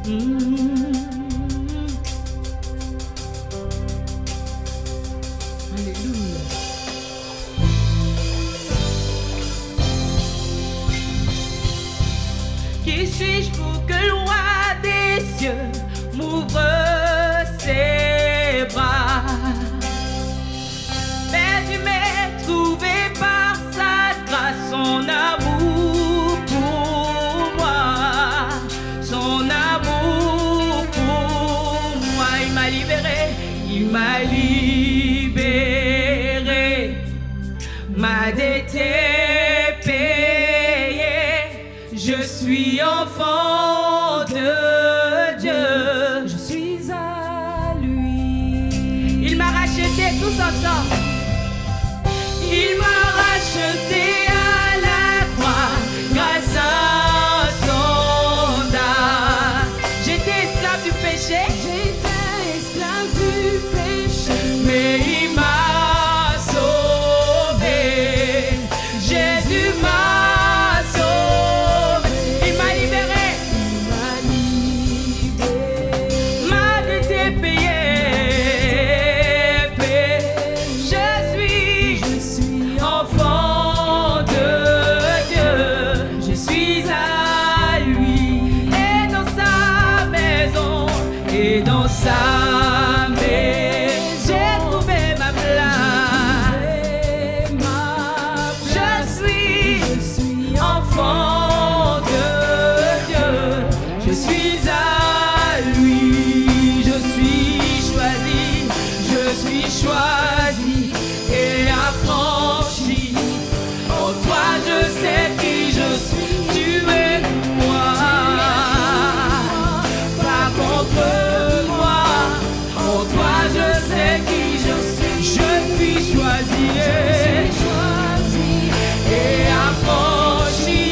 Alléluia. Qui suis-je pour que le roi des cieux m'ouvre ses bras? Perdu mais trouvé par sa grâce, son amour pour moi, son amour pour moi. Il m'a libéré, il m'a libéré, ma dette est payée. Je suis enfant de Dieu, je suis à lui. Il m'a racheté tous ensemble. Il m'a racheté à la croix grâce à son âme. J'étais esclave du péché, j'étais esclave du péché, mais il m'a sauvé. Jésus m'a sauvé. Il m'a libéré, ma dette est payée. Je suis enfant de Dieu, je suis à lui, et dans sa maison, et dans sa maison, j'ai trouvé ma place. Je suis enfant de Dieu, je suis à lui, je suis choisi et affranchi. En toi je sais qui je suis, tu es moi, pas contre moi. En toi je sais qui je suis choisi et affranchi.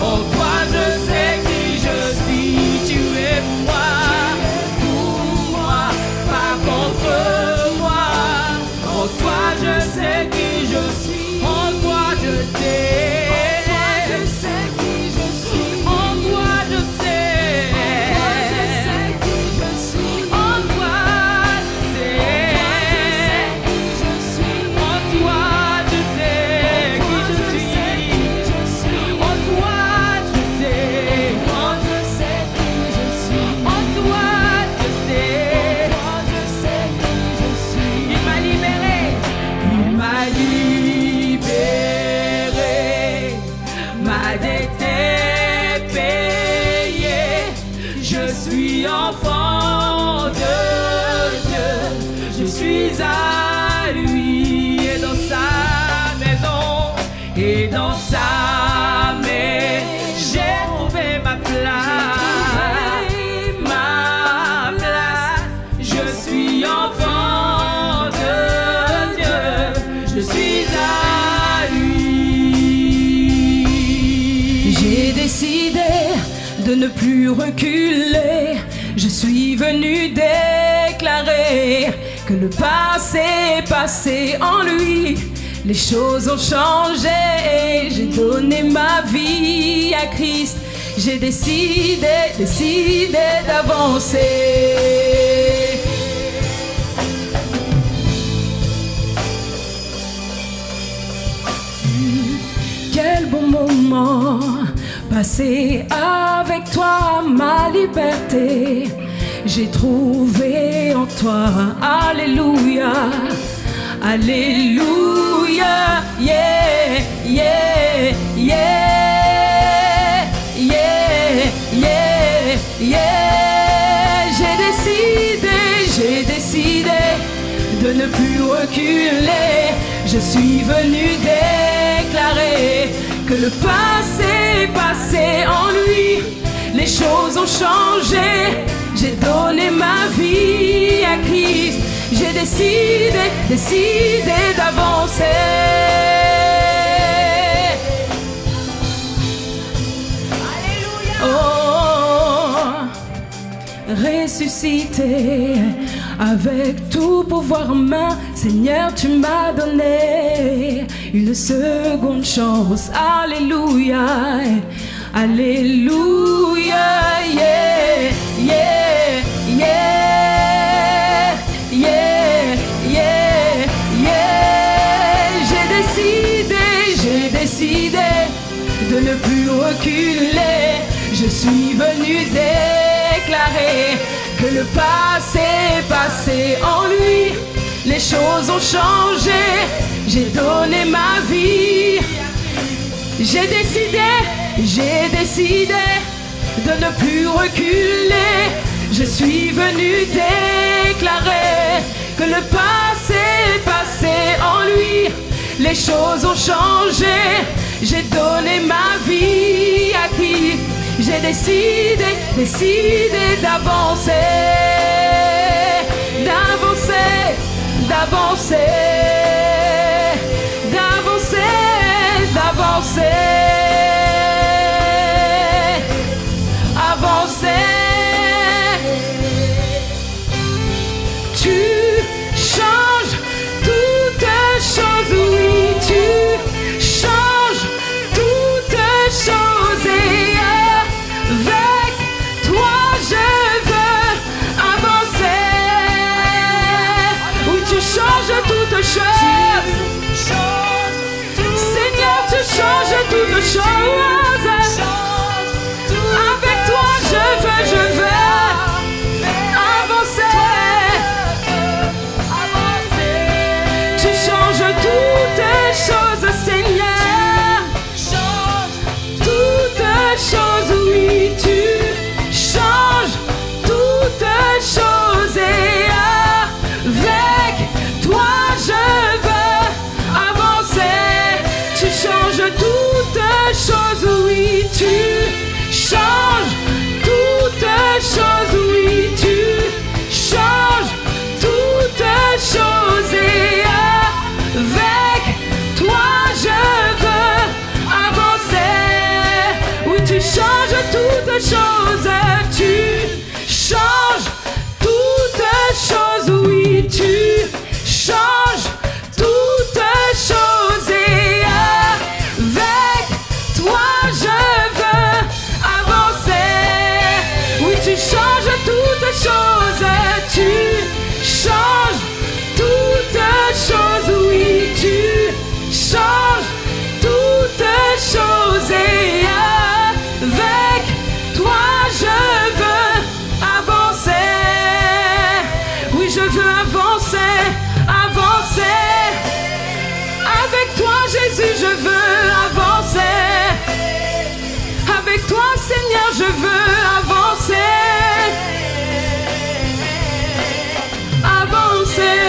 En toi je sais qui je suis, tu es moi, pour moi, pas contre moi. En toi je sais qui je suis, en toi je sais. Qui je suis. En toi je sais. Qui je suis. En toi je sais. Qui je suis. En toi je sais qui je suis. En toi je sais. Moi je sais qui je suis. En toi je sais. Moi je sais qui je suis. Il m'a libéré. Il m'a libéré. Ma dette est payée. Je suis enfant de Dieu. Je suis à lui et dans sa maison. Et dans sa maison, j'ai trouvé ma place. Ma place. Je suis enfant de Dieu. Je suis à lui. J'ai décidé de ne plus reculer. Je suis venu déclarer que le passé est passé en lui. Les choses ont changé. J'ai donné ma vie à Christ. J'ai décidé d'avancer. Quel bon moment passé avec toi, ma liberté. J'ai trouvé en toi, alléluia, alléluia, yeah, yeah, yeah, yeah, yeah, yeah. J'ai décidé de ne plus reculer. Je suis venu déclarer que le passé est passé en lui. Les choses ont changé. J'ai donné ma vie à Christ. J'ai décidé d'avancer. Alléluia. Oh, ressuscité avec tout pouvoir en main, Seigneur, tu m'as donné une seconde chance. Alléluia, alléluia, yeah. venu déclarer que le passé est passé en lui. Les choses ont changé, j'ai donné ma vie. J'ai décidé de ne plus reculer. Je suis venu déclarer que le passé est passé en lui. Les choses ont changé, j'ai donné ma vie à qui? J'ai décidé d'avancer, d'avancer, d'avancer, d'avancer, d'avancer, avancer. Tu changes toutes choses, oui, tu changes toutes choses et avec toi je veux avancer. Oui, tu changes toutes choses. Seigneur, tu changes toutes choses. Avec toi je veux avancer. Tu changes toutes choses, Seigneur. Toutes choses, oui, tu changes toutes choses et avec toi je veux avancer. Tu changes toutes choses, oui, tu changes toutes choses, oui, tu changes toutes choses et avec toi je veux avancer. Oui, tu changes toutes choses, tu changes toutes choses, oui, tu changes toutes choses et avec toi je veux avancer. Oui, tu changes toutes choses, tu changes toutes choses, oui, tu changes toutes choses et avec toi je veux avancer. Oui, je veux avancer, avancer. Avec toi Jésus je veux avancer. Avec toi Seigneur je veux avancer. Avancer.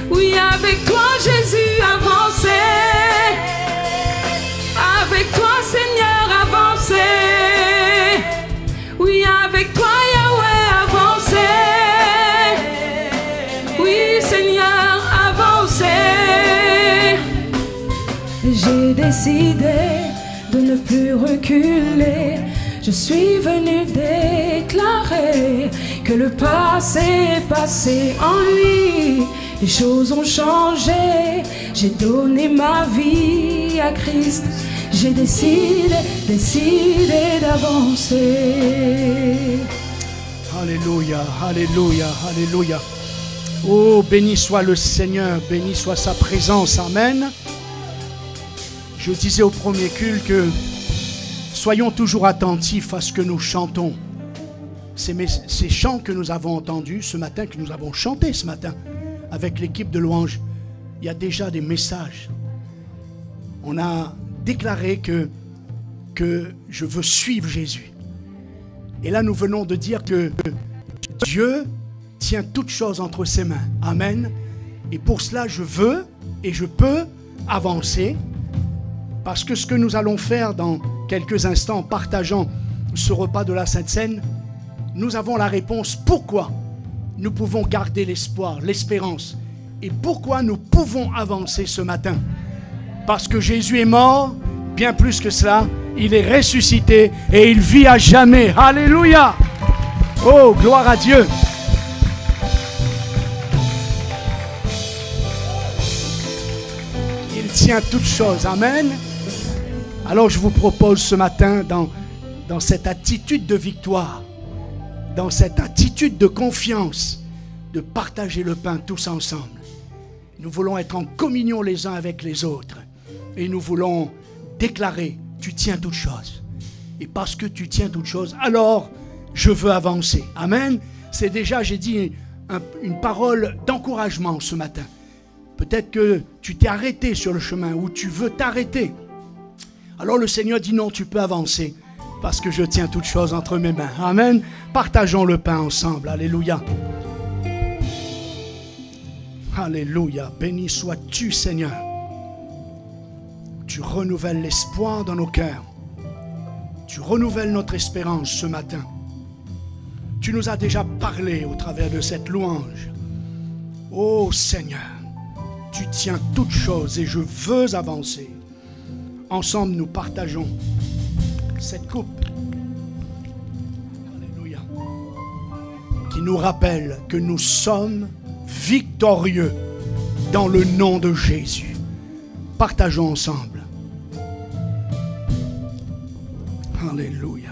Oui, avec toi Jésus avancer. Avec toi Seigneur avancer. Oui, avec toi Yahweh avancer. Oui Seigneur avancer. J'ai décidé de ne plus reculer. Je suis venu déclarer que le passé est passé en lui. Les choses ont changé, j'ai donné ma vie à Christ. J'ai décidé d'avancer. Alléluia, alléluia, alléluia. Oh, béni soit le Seigneur, béni soit sa présence, amen. Je disais au premier culte que soyons toujours attentifs à ce que nous chantons. Ces chants que nous avons entendus ce matin, que nous avons chantés ce matin avec l'équipe de louanges, il y a déjà des messages. On a déclaré que je veux suivre Jésus. Et là, nous venons de dire que Dieu tient toutes choses entre ses mains. Amen. Et pour cela, je veux et je peux avancer. Parce que ce que nous allons faire dans quelques instants en partageant ce repas de la Sainte Seine, nous avons la réponse pourquoi nous pouvons garder l'espoir, l'espérance. Et pourquoi nous pouvons avancer ce matin. Parce que Jésus est mort, bien plus que cela, il est ressuscité et il vit à jamais. Alléluia! Oh, gloire à Dieu! Il tient toutes choses. Amen. Alors je vous propose ce matin, dans cette attitude de victoire, dans cette attitude de confiance, de partager le pain tous ensemble. Nous voulons être en communion les uns avec les autres. Et nous voulons déclarer, tu tiens toutes choses. Et parce que tu tiens toutes choses, alors je veux avancer. Amen. C'est déjà, j'ai dit, une parole d'encouragement ce matin. Peut-être que tu t'es arrêté sur le chemin ou tu veux t'arrêter. Alors le Seigneur dit non, tu peux avancer parce que je tiens toutes choses entre mes mains. Amen. Partageons le pain ensemble. Alléluia. Alléluia. Béni sois-tu, Seigneur. Tu renouvelles l'espoir dans nos cœurs. Tu renouvelles notre espérance ce matin. Tu nous as déjà parlé au travers de cette louange. Oh Seigneur, tu tiens toutes choses et je veux avancer. Ensemble, nous partageons cette coupe. Alléluia. Qui nous rappelle que nous sommes victorieux dans le nom de Jésus. Partageons ensemble. Alléluia.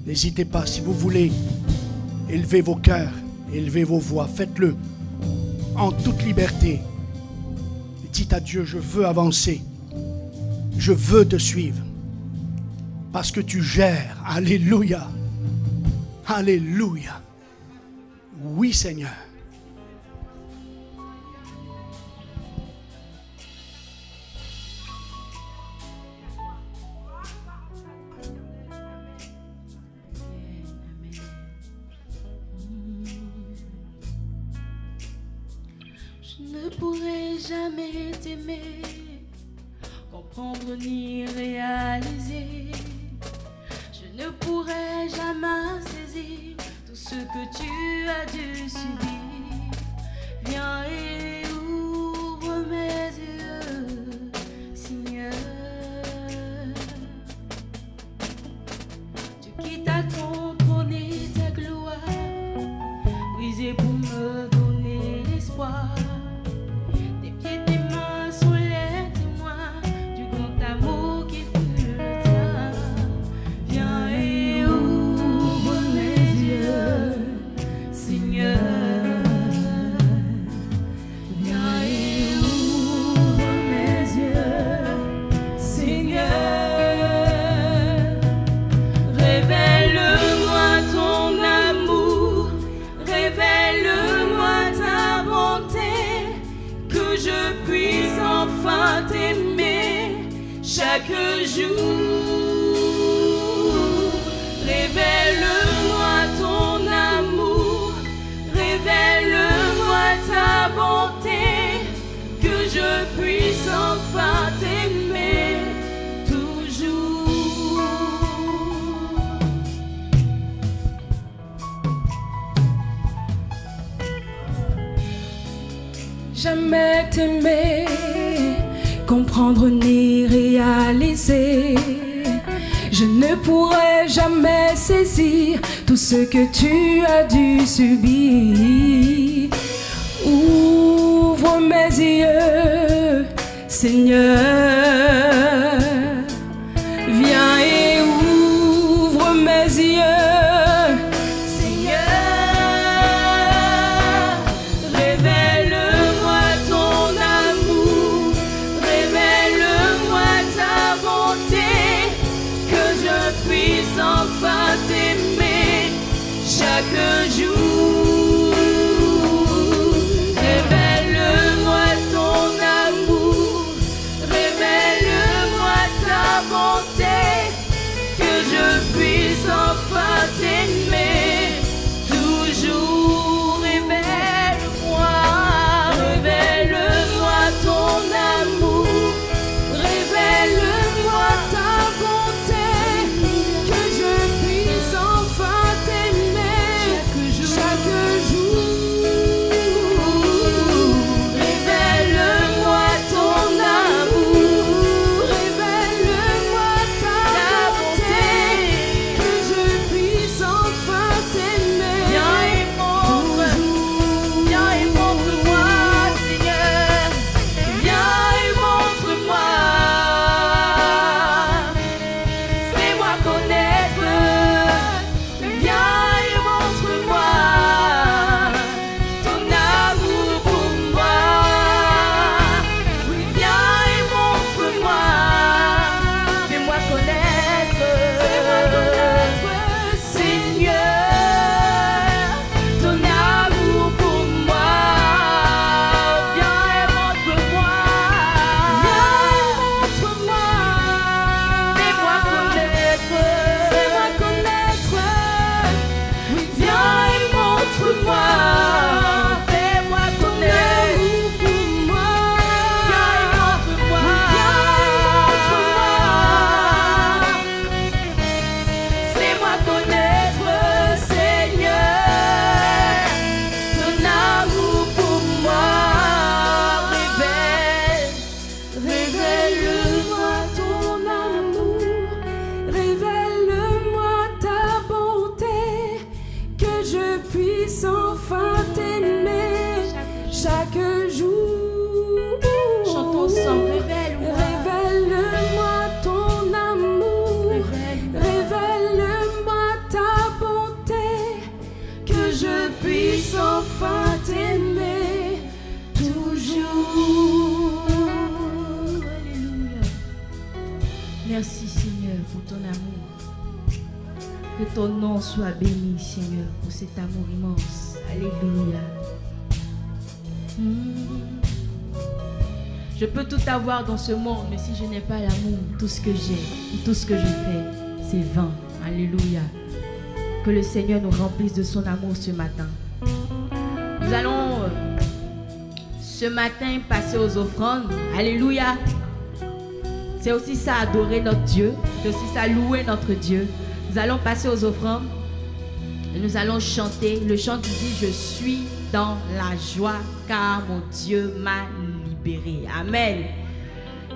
N'hésitez pas, si vous voulez, élevez vos cœurs, élevez vos voix, faites-le en toute liberté. Dites à Dieu, je veux avancer. Je veux te suivre. Parce que tu gères. Alléluia. Alléluia. Oui, Seigneur. Je ne pourrai jamais t'aimer, comprendre ni réaliser. Je ne pourrai jamais saisir tout ce que tu as dû subir. Viens et ouvre mes yeux, Seigneur. Tu quittes à contrôler ta gloire, brisé pour me donner l'espoir. Chaque jour, révèle-moi ton amour, révèle-moi ta bonté, que je puisse enfin t'aimer toujours. Jamais t'aimer, comprendre ni réaliser. Je ne pourrai jamais saisir tout ce que tu as dû subir. Ouvre mes yeux, Seigneur. Viens et ouvre mes yeux. Enfin t'aimer chaque jour. Révèle-moi ton amour, révèle-moi ta bonté, ton amour. Que ton nom soit béni, Seigneur, pour cet amour immense. Alléluia. Je peux tout avoir dans ce monde, mais si je n'ai pas l'amour, tout ce que j'ai, tout ce que je fais, c'est vain. Alléluia. Que le Seigneur nous remplisse de son amour ce matin. Nous allons ce matin passer aux offrandes. Alléluia. C'est aussi ça, adorer notre Dieu. C'est aussi ça, louer notre Dieu. Nous allons passer aux offrandes. Et nous allons chanter. Le chant qui dit: je suis dans la joie car mon Dieu m'a libéré. Amen.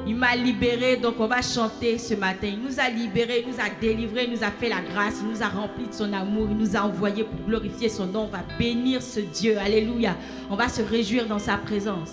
Il m'a libéré, donc on va chanter ce matin. Il nous a libérés, il nous a délivrés, il nous a fait la grâce, il nous a remplis de son amour, il nous a envoyés pour glorifier son nom. On va bénir ce Dieu. Alléluia. On va se réjouir dans sa présence.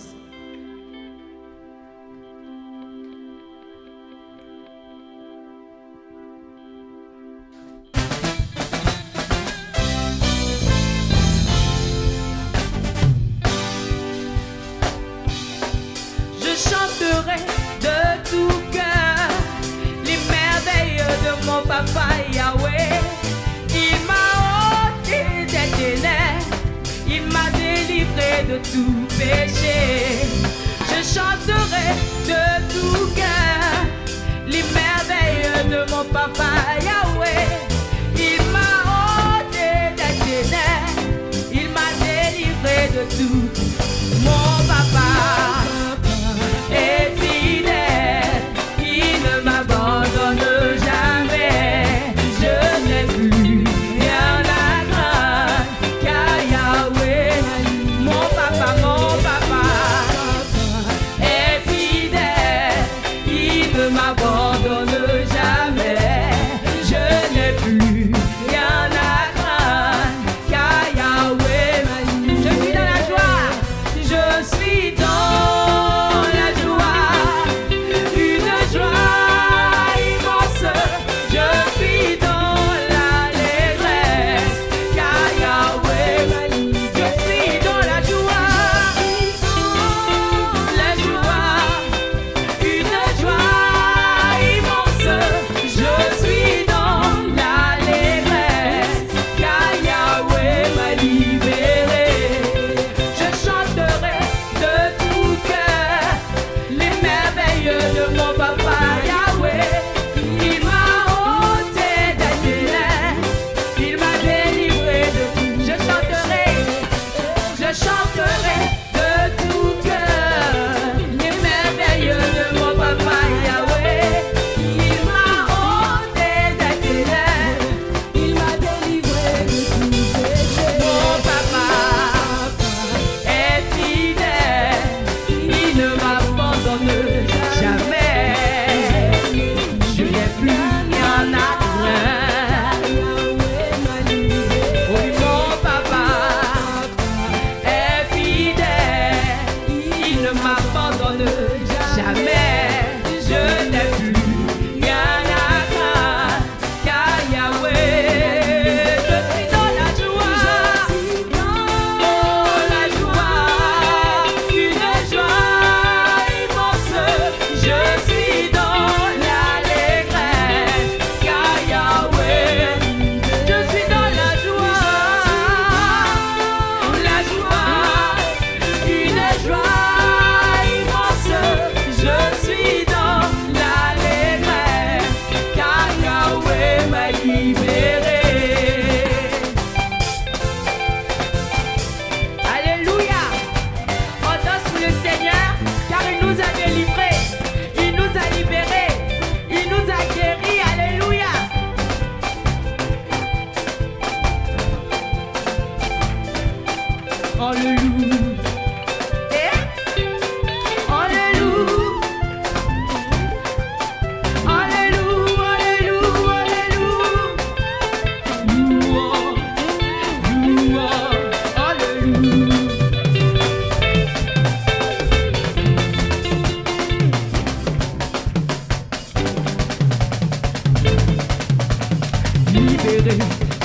Papa Yahweh, il m'a ôté des ténèbres, il m'a délivré de tout péché. Je chanterai de tout cœur les merveilles de mon Papa Yahweh. Il m'a ôté des ténèbres, il m'a délivré de tout. Mon Papa est fidèle, il ne m'abandonne jamais.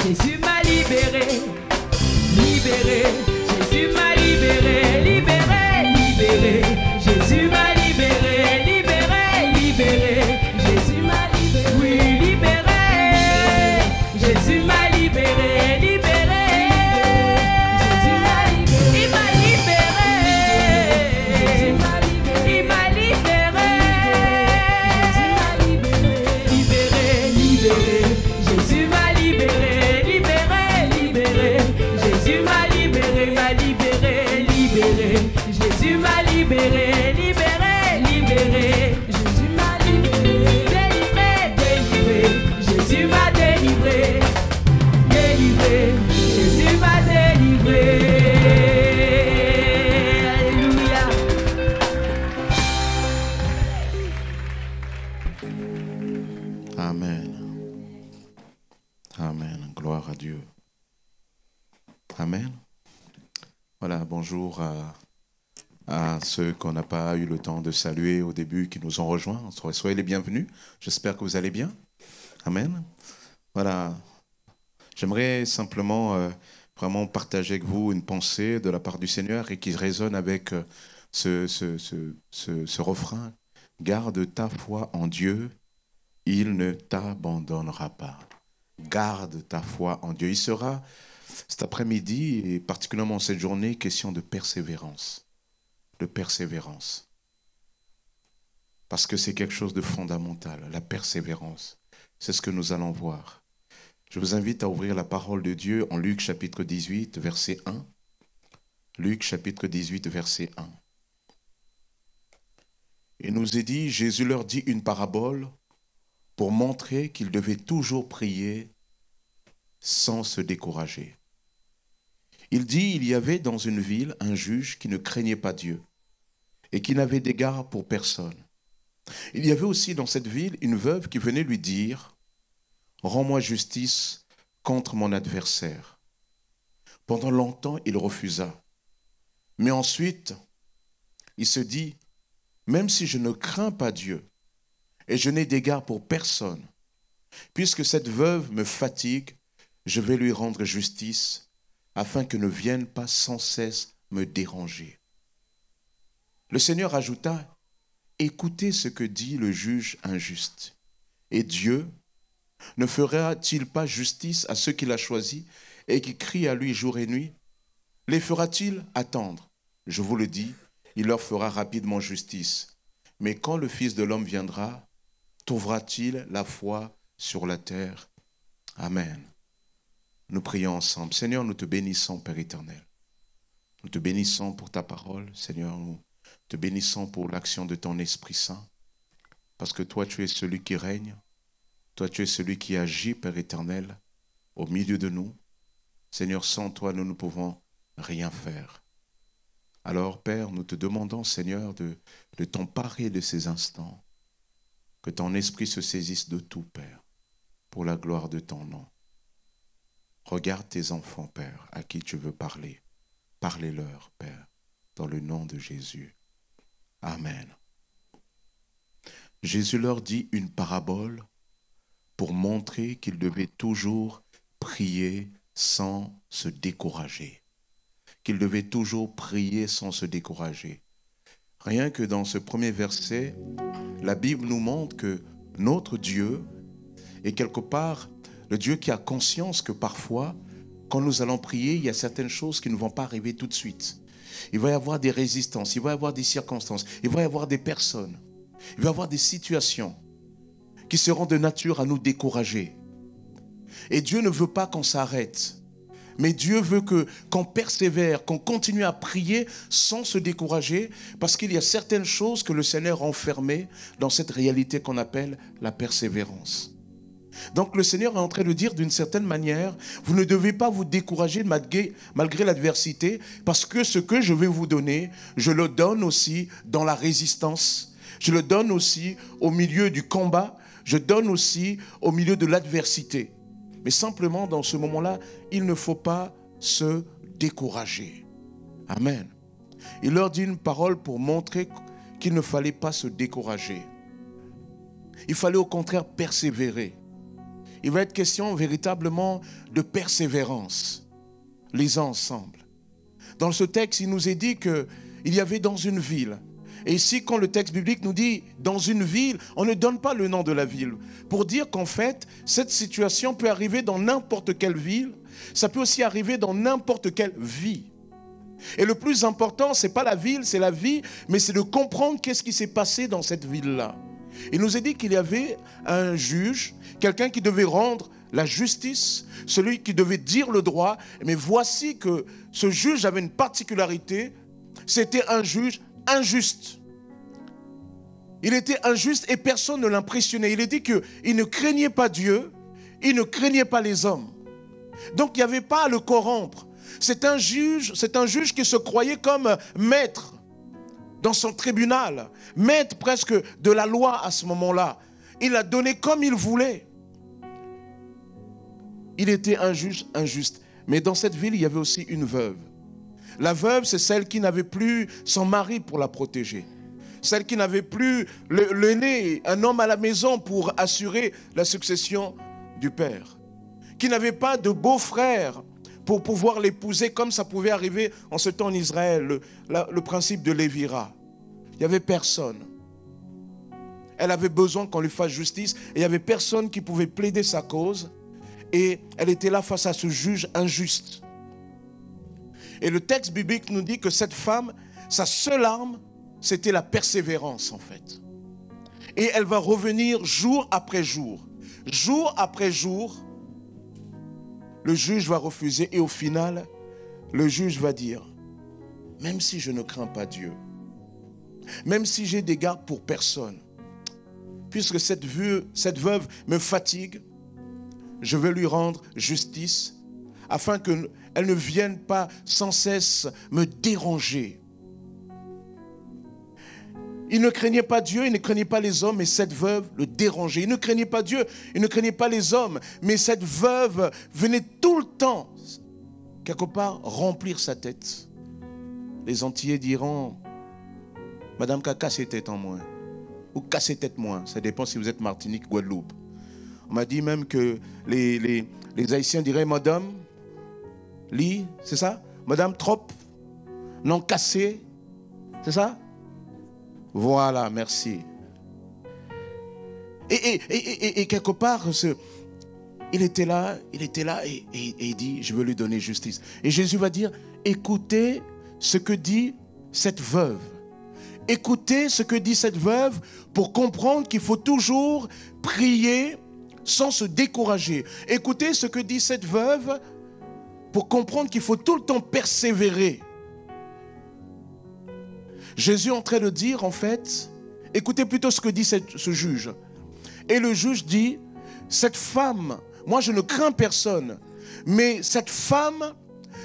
Jésus m'a libéré, libéré, Jésus m'a libéré, libéré, libéré, Jésus m'a libéré, libéré, libéré, Jésus m'a libéré, oui, libéré. libéré, libéré. Jésus m'a libéré. Il m'a libéré. Jésus m'a libéré. Il m'a libéré. Jésus m'a libéré. Libéré, libéré. Jésus m'a libéré, libéré, libéré. Jésus m'a libéré, libéré. Jésus m'a libéré, libéré, libéré. Jésus m'a libéré, délivré, délivré. Jésus m'a délivré, délivré. Jésus m'a délivré. Alléluia. Amen. Amen. Gloire à Dieu. Amen. Voilà, bonjour à ceux qu'on n'a pas eu le temps de saluer au début, qui nous ont rejoints. Soyez les bienvenus. J'espère que vous allez bien. Amen. Voilà. J'aimerais simplement vraiment partager avec vous une pensée de la part du Seigneur et qui résonne avec ce refrain. Garde ta foi en Dieu, il ne t'abandonnera pas. Garde ta foi en Dieu. Il sera cet après-midi et particulièrement cette journée question de persévérance. De persévérance. Parce que c'est quelque chose de fondamental, la persévérance. C'est ce que nous allons voir. Je vous invite à ouvrir la parole de Dieu en Luc chapitre 18, verset 1. Luc chapitre 18, verset 1. Il nous est dit, Jésus leur dit une parabole pour montrer qu'ils devaient toujours prier sans se décourager. Il dit, il y avait dans une ville un juge qui ne craignait pas Dieu et qui n'avait d'égard pour personne. Il y avait aussi dans cette ville une veuve qui venait lui dire, « Rends-moi justice contre mon adversaire. » Pendant longtemps, il refusa. Mais ensuite, il se dit, « Même si je ne crains pas Dieu et je n'ai d'égard pour personne, puisque cette veuve me fatigue, je vais lui rendre justice, afin que ne vienne pas sans cesse me déranger. » Le Seigneur ajouta, « Écoutez ce que dit le juge injuste. Et Dieu ne fera-t-il pas justice à ceux qu'il a choisis et qui crient à lui jour et nuit? Les fera-t-il attendre? Je vous le dis, il leur fera rapidement justice. Mais quand le Fils de l'homme viendra, trouvera-t-il la foi sur la terre? Amen. » Nous prions ensemble. Seigneur, nous te bénissons, Père éternel. Nous te bénissons pour ta parole, Seigneur. Nous te bénissons pour l'action de ton Esprit Saint. Parce que toi, tu es celui qui règne. Toi, tu es celui qui agit, Père éternel, au milieu de nous. Seigneur, sans toi, nous ne pouvons rien faire. Alors, Père, nous te demandons, Seigneur, de t'emparer de ces instants. Que ton Esprit se saisisse de tout, Père, pour la gloire de ton nom. Regarde tes enfants, Père, à qui tu veux parler. Parlez-leur, Père, dans le nom de Jésus. Amen. Jésus leur dit une parabole pour montrer qu'ils devaient toujours prier sans se décourager. Qu'ils devaient toujours prier sans se décourager. Rien que dans ce premier verset, la Bible nous montre que notre Dieu est quelque part le Dieu qui a conscience que parfois, quand nous allons prier, il y a certaines choses qui ne vont pas arriver tout de suite. Il va y avoir des résistances, il va y avoir des circonstances, il va y avoir des personnes, il va y avoir des situations qui seront de nature à nous décourager. Et Dieu ne veut pas qu'on s'arrête. Mais Dieu veut qu'on persévère, qu'on continue à prier sans se décourager, parce qu'il y a certaines choses que le Seigneur a enfermées dans cette réalité qu'on appelle la persévérance. Donc le Seigneur est en train de dire d'une certaine manière, vous ne devez pas vous décourager malgré l'adversité, parce que ce que je vais vous donner, je le donne aussi dans la résistance, je le donne aussi au milieu du combat, je donne aussi au milieu de l'adversité. Mais simplement, dans ce moment-là, il ne faut pas se décourager. Amen. Il leur dit une parole pour montrer qu'il ne fallait pas se décourager. Il fallait au contraire persévérer. Il va être question véritablement de persévérance. Lisons ensemble. Dans ce texte, il nous est dit qu'il y avait dans une ville Et ici, quand le texte biblique nous dit dans une ville, on ne donne pas le nom de la ville. Pour dire qu'en fait, cette situation peut arriver dans n'importe quelle ville. Ça peut aussi arriver dans n'importe quelle vie. Et le plus important, ce n'est pas la ville, c'est la vie, mais c'est de comprendre qu'est-ce qui s'est passé dans cette ville-là. Il nous est dit qu'il y avait un juge, quelqu'un qui devait rendre la justice, celui qui devait dire le droit. Mais voici que ce juge avait une particularité, c'était un juge injuste. Il était injuste et personne ne l'impressionnait. Il est dit qu'il ne craignait pas Dieu, il ne craignait pas les hommes. Donc il n'y avait pas à le corrompre. C'est un juge qui se croyait comme maître dans son tribunal, maître presque de la loi à ce moment-là. Il a donné comme il voulait. Il était un juge injuste. Mais dans cette ville, il y avait aussi une veuve. La veuve, c'est celle qui n'avait plus son mari pour la protéger. Celle qui n'avait plus l'aîné, un homme à la maison pour assurer la succession du père. Qui n'avait pas de beau-frère pour pouvoir l'épouser comme ça pouvait arriver en ce temps en Israël, le principe de Lévira. Il n'y avait personne. Elle avait besoin qu'on lui fasse justice et il n'y avait personne qui pouvait plaider sa cause. Et elle était là face à ce juge injuste. Et le texte biblique nous dit que cette femme, sa seule arme, c'était la persévérance en fait. Et elle va revenir jour après jour. Jour après jour, le juge va refuser et au final, le juge va dire, même si je ne crains pas Dieu, même si j'ai des gardes pour personne, puisque cette veuve me fatigue, je veux lui rendre justice afin qu'elle ne vienne pas sans cesse me déranger. Il ne craignait pas Dieu, il ne craignait pas les hommes, mais cette veuve le dérangeait. Il ne craignait pas Dieu, il ne craignait pas les hommes, mais cette veuve venait tout le temps, quelque part, remplir sa tête. Les Antillais diront, Madame Kaka, c'est tête en moins, ou cassez tête moins, ça dépend si vous êtes Martinique, Guadeloupe. On m'a dit même que les Haïtiens diraient, Madame, Li, c'est ça? Madame Trop, non cassé, c'est ça? Voilà, merci. Et quelque part, il était là et il dit, je veux lui donner justice. Et Jésus va dire, écoutez ce que dit cette veuve. Écoutez ce que dit cette veuve pour comprendre qu'il faut toujours prier sans se décourager. Écoutez ce que dit cette veuve pour comprendre qu'il faut tout le temps persévérer. Jésus est en train de dire, en fait, écoutez plutôt ce que dit ce juge. Et le juge dit, cette femme, moi je ne crains personne, mais cette femme,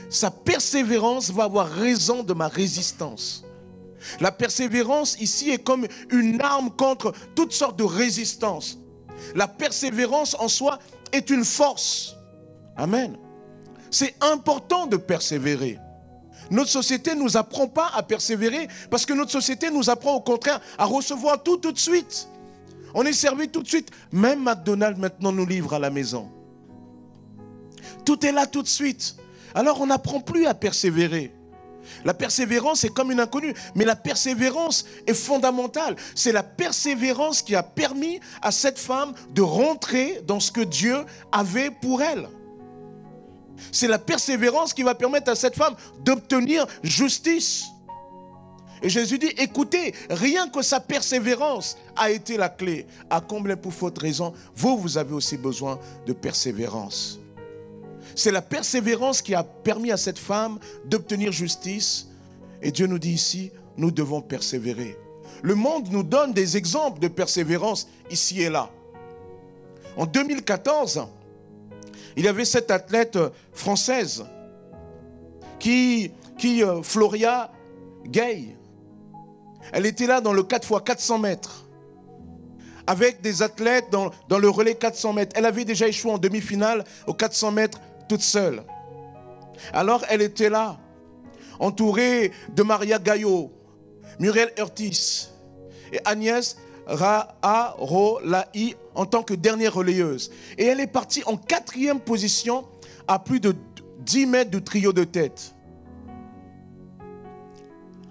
sa persévérance va avoir raison de ma résistance. La persévérance ici est comme une arme contre toutes sortes de résistances. La persévérance en soi est une force. Amen. C'est important de persévérer. Notre société ne nous apprend pas à persévérer parce que notre société nous apprend au contraire à recevoir tout de suite. On est servi tout de suite. Même McDonald's maintenant nous livre à la maison. Tout est là tout de suite. Alors on n'apprend plus à persévérer. La persévérance est comme une inconnue, mais la persévérance est fondamentale. C'est la persévérance qui a permis à cette femme de rentrer dans ce que Dieu avait pour elle. C'est la persévérance qui va permettre à cette femme d'obtenir justice. Et Jésus dit, écoutez, rien que sa persévérance a été la clé. À combien pour votre raison, vous avez aussi besoin de persévérance. C'est la persévérance qui a permis à cette femme d'obtenir justice. Et Dieu nous dit ici, nous devons persévérer. Le monde nous donne des exemples de persévérance ici et là. En 2014, il y avait cette athlète française Floria Gay. Elle était là dans le 4x400 mètres. Avec des athlètes dans le relais 400 mètres. Elle avait déjà échoué en demi-finale aux 400 mètres toute seule. Alors elle était là, entourée de Maria Gaillot, Muriel Urtis et Agnès Raharolaï en tant que dernière relayeuse. Et elle est partie en 4e position à plus de 10 mètres du trio de tête.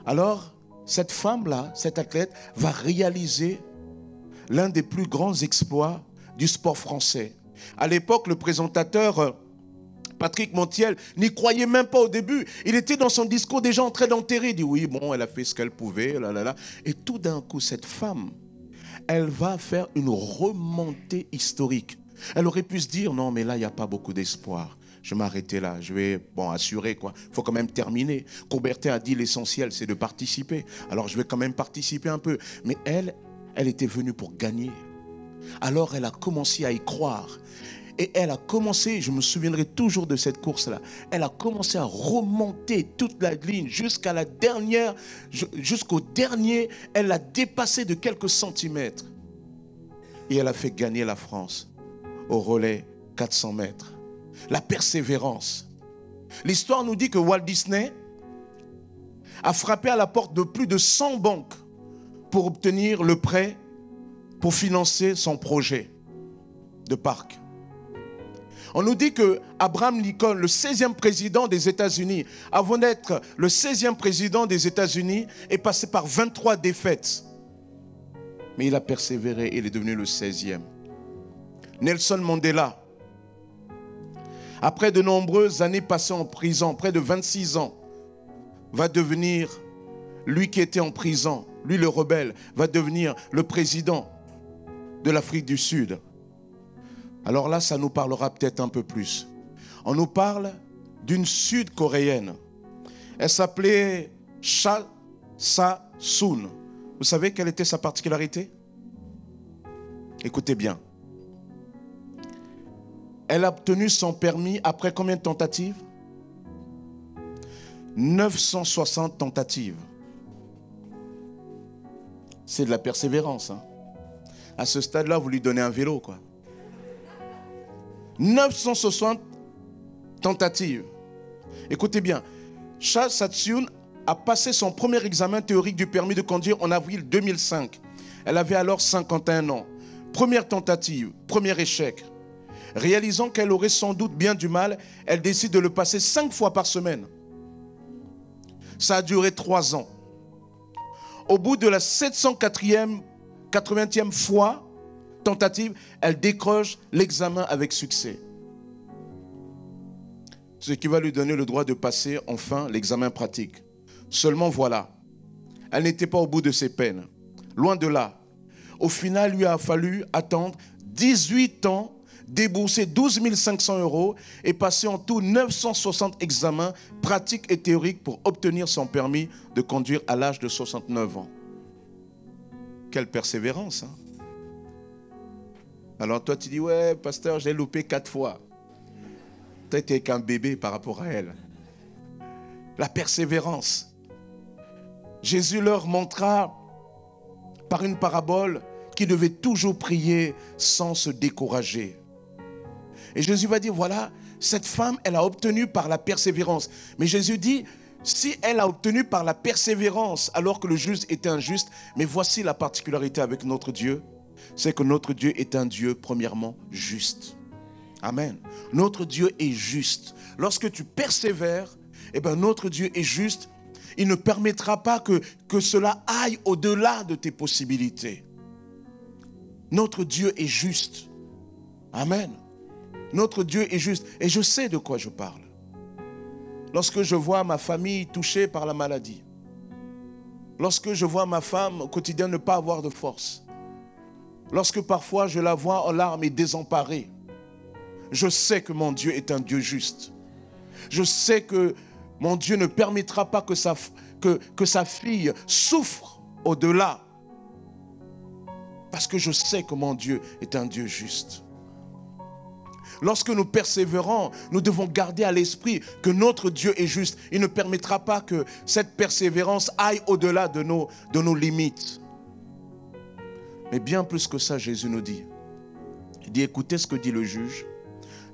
Alors, cette femme-là, cette athlète, va réaliser l'un des plus grands exploits du sport français. À l'époque, le présentateur Patrick Montiel n'y croyait même pas au début. Il était dans son discours déjà en train d'enterrer. Il dit oui, bon, elle a fait ce qu'elle pouvait. Là. Et tout d'un coup, cette femme, elle va faire une remontée historique. Elle aurait pu se dire, non, mais là, il n'y a pas beaucoup d'espoir. Je vais m'arrêter là, je vais, assurer quoi. Il faut quand même terminer. Coubertin a dit l'essentiel, c'est de participer. Alors, je vais quand même participer un peu. Mais elle était venue pour gagner. Alors, elle a commencé à y croire. Et elle a commencé, je me souviendrai toujours de cette course-là, elle a commencé à remonter toute la ligne jusqu'à la dernière, jusqu'au dernier, elle l'a dépassé de quelques centimètres. Et elle a fait gagner la France au relais 400 mètres. La persévérance. L'histoire nous dit que Walt Disney a frappé à la porte de plus de 100 banques pour obtenir le prêt pour financer son projet de parc. On nous dit que Abraham Lincoln, le 16e président des États-Unis, avant d'être le 16e président des États-Unis, est passé par 23 défaites. Mais il a persévéré et il est devenu le 16e. Nelson Mandela, après de nombreuses années passées en prison, près de 26 ans, va devenir, lui qui était en prison, lui le rebelle, va devenir le président de l'Afrique du Sud. Alors là, ça nous parlera peut-être un peu plus. On nous parle d'une Sud-Coréenne. Elle s'appelait Cha Sa-soon. Vous savez quelle était sa particularité? Écoutez bien. Elle a obtenu son permis après combien de tentatives? 960 tentatives. C'est de la persévérance. Hein. À ce stade-là, vous lui donnez un vélo, quoi. 960 tentatives. Écoutez bien. Cha Sa-soon a passé son premier examen théorique du permis de conduire en avril 2005. Elle avait alors 51 ans. Première tentative, premier échec. Réalisant qu'elle aurait sans doute bien du mal, elle décide de le passer 5 fois par semaine. Ça a duré 3 ans. Au bout de la 780e fois, tentative, elle décroche l'examen avec succès. Ce qui va lui donner le droit de passer enfin l'examen pratique. Seulement voilà, elle n'était pas au bout de ses peines. Loin de là. Au final, il lui a fallu attendre 18 ans, débourser 12 500 € et passer en tout 960 examens pratiques et théoriques pour obtenir son permis de conduire à l'âge de 69 ans. Quelle persévérance, hein? Alors toi, tu dis, ouais, pasteur, j'ai loupé 4 fois. Toi, tu n'es qu'un bébé par rapport à elle. La persévérance. Jésus leur montra par une parabole qu'ils devaient toujours prier sans se décourager. Et Jésus va dire, voilà, cette femme, elle a obtenu par la persévérance. Mais Jésus dit, si elle a obtenu par la persévérance, alors que le juste était injuste, mais voici la particularité avec notre Dieu, c'est que notre Dieu est un Dieu, premièrement, juste. Amen. Notre Dieu est juste. Lorsque tu persévères, eh bien, notre Dieu est juste. Il ne permettra pas que cela aille au-delà de tes possibilités. Notre Dieu est juste. Amen. Notre Dieu est juste. Et je sais de quoi je parle. Lorsque je vois ma famille touchée par la maladie, lorsque je vois ma femme au quotidien ne pas avoir de force, lorsque parfois je la vois en larmes et désemparée, je sais que mon Dieu est un Dieu juste. Je sais que mon Dieu ne permettra pas que sa fille souffre au-delà. Parce que je sais que mon Dieu est un Dieu juste. Lorsque nous persévérons, nous devons garder à l'esprit que notre Dieu est juste. Il ne permettra pas que cette persévérance aille au-delà de nos limites. Mais bien plus que ça, Jésus nous dit. Il dit, écoutez ce que dit le juge.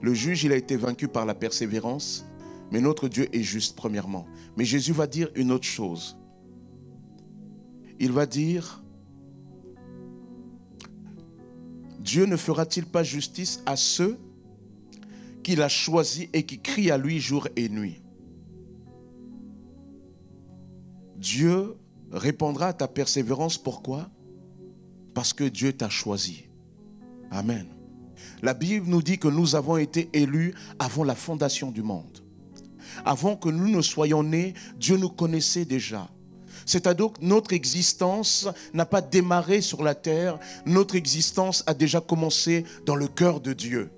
Le juge, il a été vaincu par la persévérance. Mais notre Dieu est juste, premièrement. Mais Jésus va dire une autre chose. Il va dire, Dieu ne fera-t-il pas justice à ceux qu'il a choisis et qui crient à lui jour et nuit? Dieu répondra à ta persévérance. Pourquoi? Parce que Dieu t'a choisi. Amen. La Bible nous dit que nous avons été élus avant la fondation du monde. Avant que nous ne soyons nés, Dieu nous connaissait déjà. C'est-à-dire que notre existence n'a pas démarré sur la terre, notre existence a déjà commencé dans le cœur de Dieu.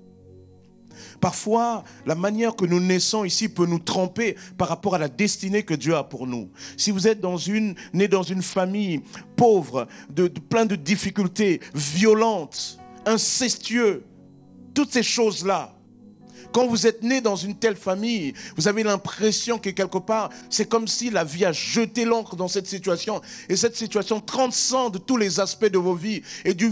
Parfois, la manière que nous naissons ici peut nous tromper par rapport à la destinée que Dieu a pour nous. Si vous êtes né dans une famille pauvre, plein de difficultés, violentes, incestueux, toutes ces choses-là, quand vous êtes né dans une telle famille, vous avez l'impression que quelque part, c'est comme si la vie a jeté l'encre dans cette situation. Et cette situation transcende tous les aspects de vos vies. Et du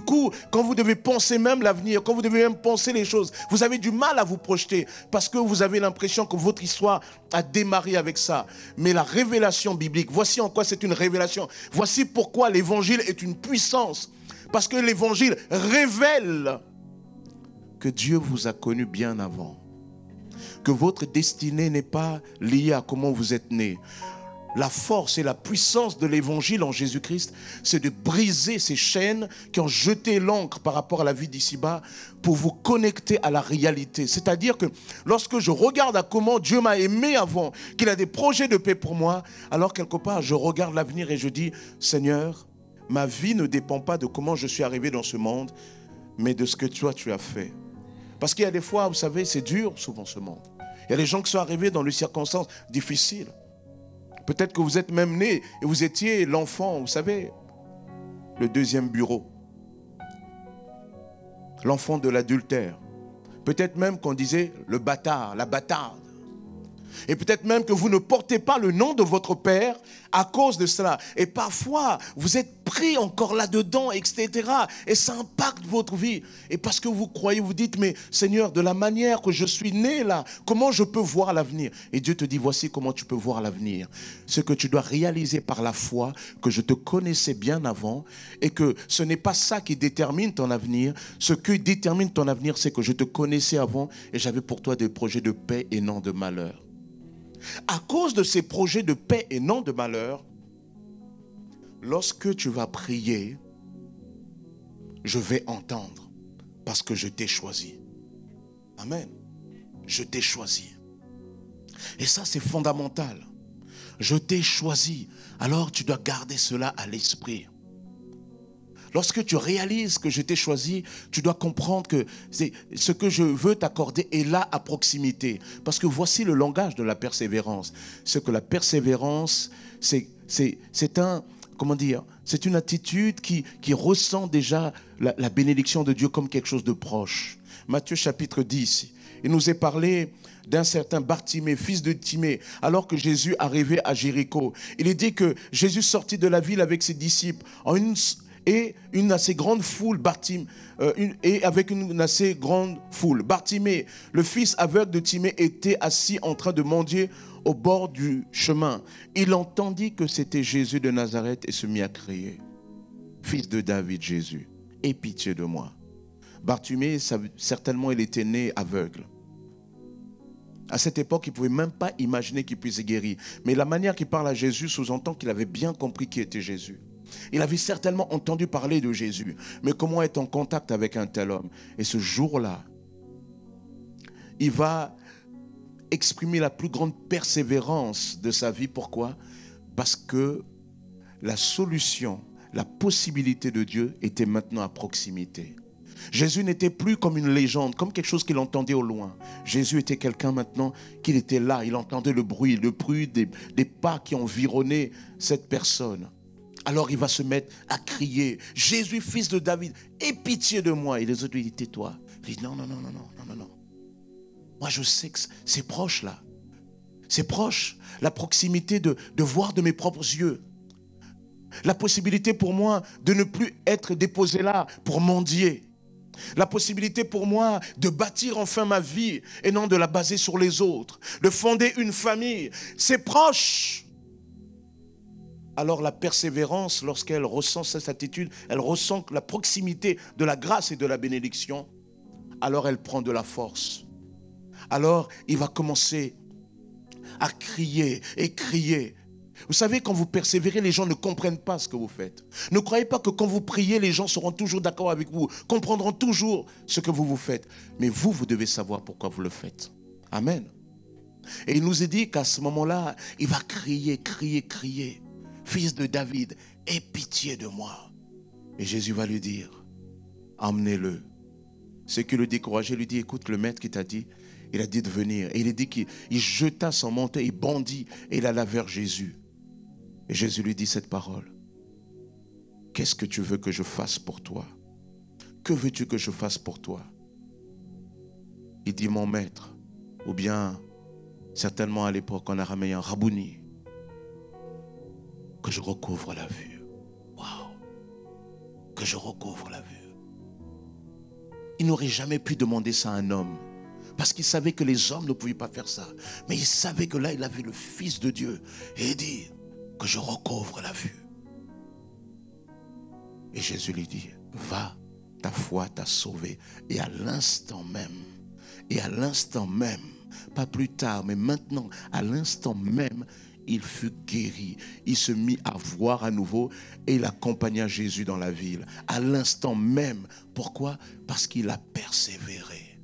coup, quand vous devez penser même l'avenir, quand vous devez même penser les choses, vous avez du mal à vous projeter parce que vous avez l'impression que votre histoire a démarré avec ça. Mais la révélation biblique, voici en quoi c'est une révélation. Voici pourquoi l'évangile est une puissance. Parce que l'évangile révèle que Dieu vous a connu bien avant. Que votre destinée n'est pas liée à comment vous êtes né. La force et la puissance de l'évangile en Jésus-Christ, c'est de briser ces chaînes qui ont jeté l'encre par rapport à la vie d'ici-bas pour vous connecter à la réalité. C'est-à-dire que lorsque je regarde à comment Dieu m'a aimé avant, qu'il a des projets de paix pour moi, alors quelque part je regarde l'avenir et je dis, Seigneur, ma vie ne dépend pas de comment je suis arrivé dans ce monde, mais de ce que toi tu as fait. Parce qu'il y a des fois, vous savez, c'est dur souvent ce monde. Il y a des gens qui sont arrivés dans des circonstances difficiles. Peut-être que vous êtes même né et vous étiez l'enfant, vous savez, le deuxième bureau. L'enfant de l'adultère. Peut-être même qu'on disait le bâtard, la bâtarde. Et peut-être même que vous ne portez pas le nom de votre père à cause de cela. Et parfois, vous êtes pris encore là-dedans, etc. Et ça impacte votre vie. Et parce que vous croyez, vous dites, mais Seigneur, de la manière que je suis né là, comment je peux voir l'avenir? Et Dieu te dit, voici comment tu peux voir l'avenir. Ce que tu dois réaliser par la foi, que je te connaissais bien avant, et que ce n'est pas ça qui détermine ton avenir. Ce qui détermine ton avenir, c'est que je te connaissais avant et j'avais pour toi des projets de paix et non de malheur. À cause de ces projets de paix et non de malheur, lorsque tu vas prier, je vais entendre parce que je t'ai choisi. Amen. Je t'ai choisi. Et ça, c'est fondamental. Je t'ai choisi. Alors, tu dois garder cela à l'esprit. Lorsque tu réalises que je t'ai choisi, tu dois comprendre que ce que je veux t'accorder est là à proximité. Parce que voici le langage de la persévérance. C'est que la persévérance, c'est une attitude qui ressent déjà la bénédiction de Dieu comme quelque chose de proche. Matthieu chapitre 10, il nous est parlé d'un certain Bartimée, fils de Timée, alors que Jésus arrivait à Jéricho. Il est dit que Jésus sortit de la ville avec ses disciples et une assez grande foule, Bartimée, le fils aveugle de Timée, était assis en train de mendier au bord du chemin. Il entendit que c'était Jésus de Nazareth et se mit à crier, fils de David, Jésus, aie pitié de moi. Bartimée, certainement, il était né aveugle. À cette époque, il ne pouvait même pas imaginer qu'il puisse guérir. Mais la manière qu'il parle à Jésus sous-entend qu'il avait bien compris qui était Jésus. Il avait certainement entendu parler de Jésus. Mais comment être en contact avec un tel homme? Et ce jour-là, il va exprimer la plus grande persévérance de sa vie. Pourquoi? Parce que la solution, la possibilité de Dieu était maintenant à proximité. Jésus n'était plus comme une légende, comme quelque chose qu'il entendait au loin. Jésus était quelqu'un maintenant qu'il était là. Il entendait le bruit des pas qui environnaient cette personne. Alors il va se mettre à crier, Jésus, fils de David, aie pitié de moi. Et les autres lui disent, tais-toi. Il dit, non. Moi je sais que c'est proche là. C'est proche. La proximité de voir de mes propres yeux. La possibilité pour moi de ne plus être déposé là pour mendier. La possibilité pour moi de bâtir enfin ma vie et non de la baser sur les autres. De fonder une famille. C'est proche. Alors la persévérance, lorsqu'elle ressent cette attitude, elle ressent la proximité de la grâce et de la bénédiction. Alors elle prend de la force. Alors il va commencer à crier et crier. Vous savez, quand vous persévérez, les gens ne comprennent pas ce que vous faites. Ne croyez pas que quand vous priez, les gens seront toujours d'accord avec vous, comprendront toujours ce que vous faites. Mais vous, vous devez savoir pourquoi vous le faites. Amen. Et il nous est dit qu'à ce moment-là, il va crier, crier, crier. Fils de David, aie pitié de moi. Et Jésus va lui dire, emmenez-le. Ce qui le décourageait lui dit, écoute, le maître qui t'a dit, il a dit de venir. Et il a dit qu'il jeta son manteau, il bondit et il alla vers Jésus. Et Jésus lui dit cette parole. Qu'est-ce que tu veux que je fasse pour toi? Que veux-tu que je fasse pour toi? Il dit mon maître, ou bien certainement à l'époque en araméen, Rabouni, que je recouvre la vue. Waouh! Que je recouvre la vue. Il n'aurait jamais pu demander ça à un homme. Parce qu'il savait que les hommes ne pouvaient pas faire ça. Mais il savait que là, il avait le Fils de Dieu. Et il dit, que je recouvre la vue. Et Jésus lui dit, va, ta foi t'a sauvé. Et à l'instant même, pas plus tard, mais maintenant, à l'instant même, il fut guéri. Il se mit à voir à nouveau et il accompagna Jésus dans la ville. À l'instant même. Pourquoi? Parce qu'il a persévéré.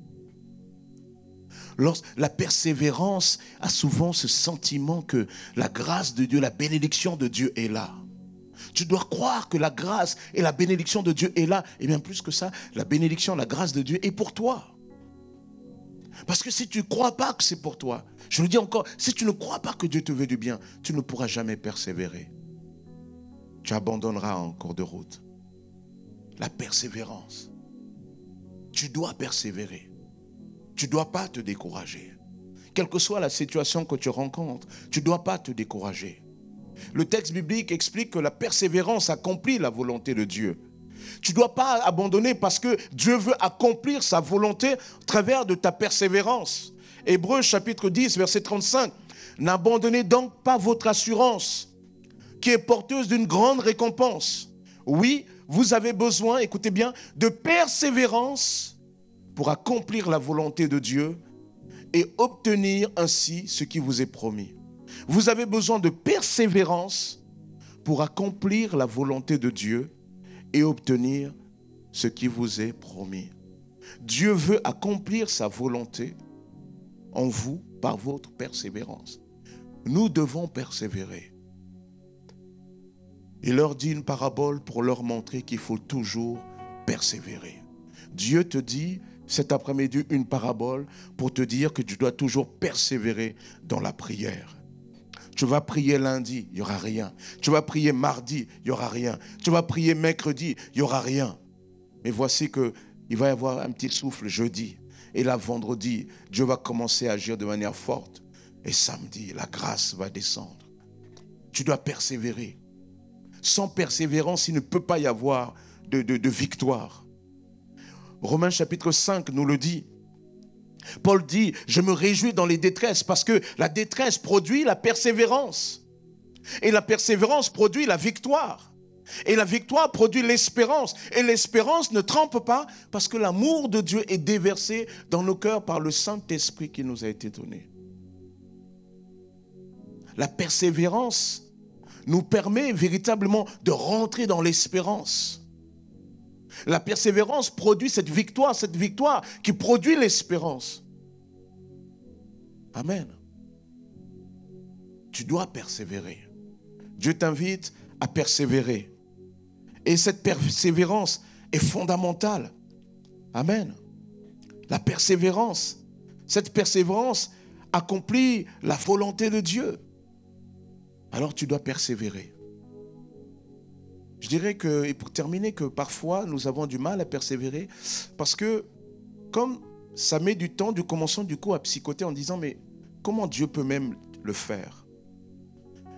La persévérance a souvent ce sentiment que la grâce de Dieu, la bénédiction de Dieu est là. Tu dois croire que la grâce et la bénédiction de Dieu est là. Et bien plus que ça, la bénédiction, la grâce de Dieu est pour toi. Parce que si tu ne crois pas que c'est pour toi, je le dis encore, si tu ne crois pas que Dieu te veut du bien, tu ne pourras jamais persévérer. Tu abandonneras en cours de route. La persévérance. Tu dois persévérer. Tu ne dois pas te décourager. Quelle que soit la situation que tu rencontres, tu ne dois pas te décourager. Le texte biblique explique que la persévérance accomplit la volonté de Dieu. Tu ne dois pas abandonner parce que Dieu veut accomplir sa volonté au travers de ta persévérance. Hébreux chapitre 10, verset 35. N'abandonnez donc pas votre assurance qui est porteuse d'une grande récompense. Oui, vous avez besoin, écoutez bien, de persévérance pour accomplir la volonté de Dieu et obtenir ainsi ce qui vous est promis. Vous avez besoin de persévérance pour accomplir la volonté de Dieu et obtenir ce qui vous est promis. Dieu veut accomplir sa volonté en vous par votre persévérance. Nous devons persévérer. Il leur dit une parabole pour leur montrer qu'il faut toujours persévérer. Dieu te dit cet après-midi une parabole pour te dire que tu dois toujours persévérer dans la prière. Tu vas prier lundi, il n'y aura rien. Tu vas prier mardi, il n'y aura rien. Tu vas prier mercredi, il n'y aura rien. Mais voici qu'il va y avoir un petit souffle jeudi. Et là, vendredi, Dieu va commencer à agir de manière forte. Et samedi, la grâce va descendre. Tu dois persévérer. Sans persévérance, il ne peut pas y avoir de victoire. Romains chapitre 5 nous le dit. Paul dit, je me réjouis dans les détresses parce que la détresse produit la persévérance. Et la persévérance produit la victoire. Et la victoire produit l'espérance. Et l'espérance ne trempe pas parce que l'amour de Dieu est déversé dans nos cœurs par le Saint-Esprit qui nous a été donné. La persévérance nous permet véritablement de rentrer dans l'espérance. La persévérance produit cette victoire qui produit l'espérance. Amen. Tu dois persévérer. Dieu t'invite à persévérer. Et cette persévérance est fondamentale. Amen. La persévérance, cette persévérance accomplit la volonté de Dieu. Alors tu dois persévérer. Je dirais que, et pour terminer, que parfois nous avons du mal à persévérer parce que comme ça met du temps, nous commençons du coup à psychoter en disant mais comment Dieu peut même le faire?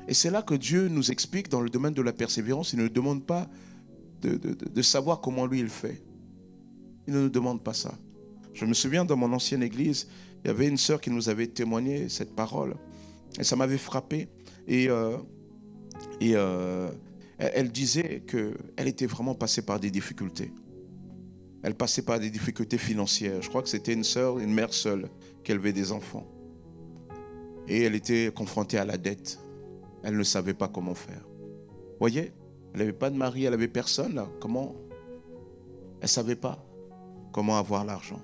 Et c'est là que Dieu nous explique dans le domaine de la persévérance, il ne nous demande pas de savoir comment lui il le fait. Il ne nous demande pas ça. Je me souviens dans mon ancienne église, il y avait une sœur qui nous avait témoigné cette parole et ça m'avait frappé et elle disait qu'elle était vraiment passée par des difficultés. Elle passait par des difficultés financières. Je crois que c'était une mère seule qui élevait des enfants. Et elle était confrontée à la dette. elle ne savait pas comment faire. Voyez, elle n'avait pas de mari, elle n'avait personne là. Comment? Elle ne savait pas comment avoir l'argent.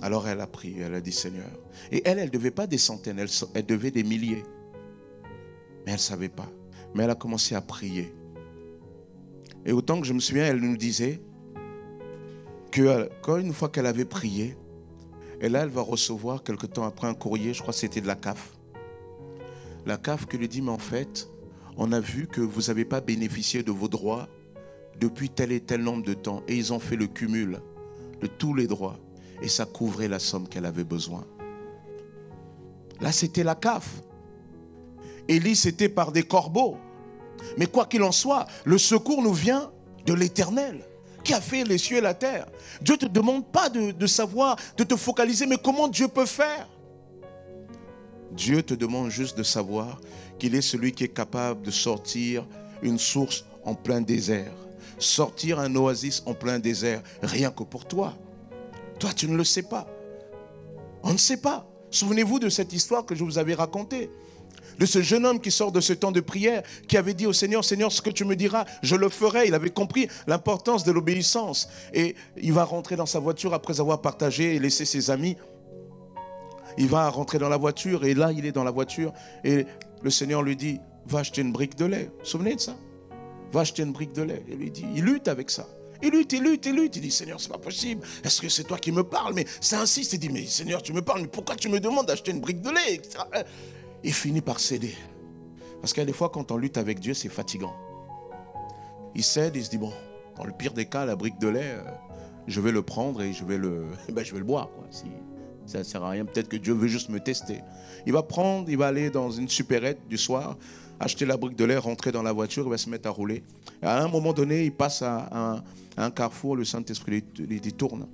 Alors elle a prié, elle a dit Seigneur. Et elle ne devait pas des centaines, elle devait des milliers. Mais elle ne savait pas. Mais elle a commencé à prier. Et autant que je me souviens, elle nous disait que quand une fois qu'elle avait prié, et là elle va recevoir quelque temps après un courrier, je crois que c'était de la CAF. La CAF qui lui dit, mais en fait, on a vu que vous n'avez pas bénéficié de vos droits depuis tel et tel nombre de temps. Et ils ont fait le cumul de tous les droits. Et ça couvrait la somme qu'elle avait besoin. Là, c'était la CAF. Élie, c'était par des corbeaux. Mais quoi qu'il en soit, le secours nous vient de l'Éternel, qui a fait les cieux et la terre. Dieu ne te demande pas de savoir, de te focaliser, mais comment Dieu peut faire? Dieu te demande juste de savoir qu'il est celui qui est capable de sortir une source en plein désert. Sortir un oasis en plein désert, rien que pour toi. Toi, tu ne le sais pas. On ne sait pas. Souvenez-vous de cette histoire que je vous avais racontée. De ce jeune homme qui sort de ce temps de prière, qui avait dit au Seigneur, Seigneur, ce que tu me diras, je le ferai. Il avait compris l'importance de l'obéissance. Et il va rentrer dans sa voiture après avoir partagé et laissé ses amis. Il va rentrer dans la voiture et là, il est dans la voiture. Et le Seigneur lui dit, va acheter une brique de lait. Vous vous souvenez de ça? Va acheter une brique de lait. Et lui dit, il lutte avec ça. Il lutte. Il dit, Seigneur, c'est pas possible. Est-ce que c'est toi qui me parles? Mais ça insiste. Il dit, mais Seigneur, tu me parles. Mais pourquoi tu me demandes d'acheter une brique de lait? Il finit par céder. Parce qu'il y a des fois, quand on lutte avec Dieu, c'est fatigant. Il cède, il se dit, bon, dans le pire des cas, la brique de lait, je vais le prendre et je vais le boire. Quoi. Si ça ne sert à rien, peut-être que Dieu veut juste me tester. Il va aller dans une supérette du soir, acheter la brique de lait, rentrer dans la voiture, il va se mettre à rouler. Et à un moment donné, il passe à un carrefour, le Saint-Esprit lui dit, tourne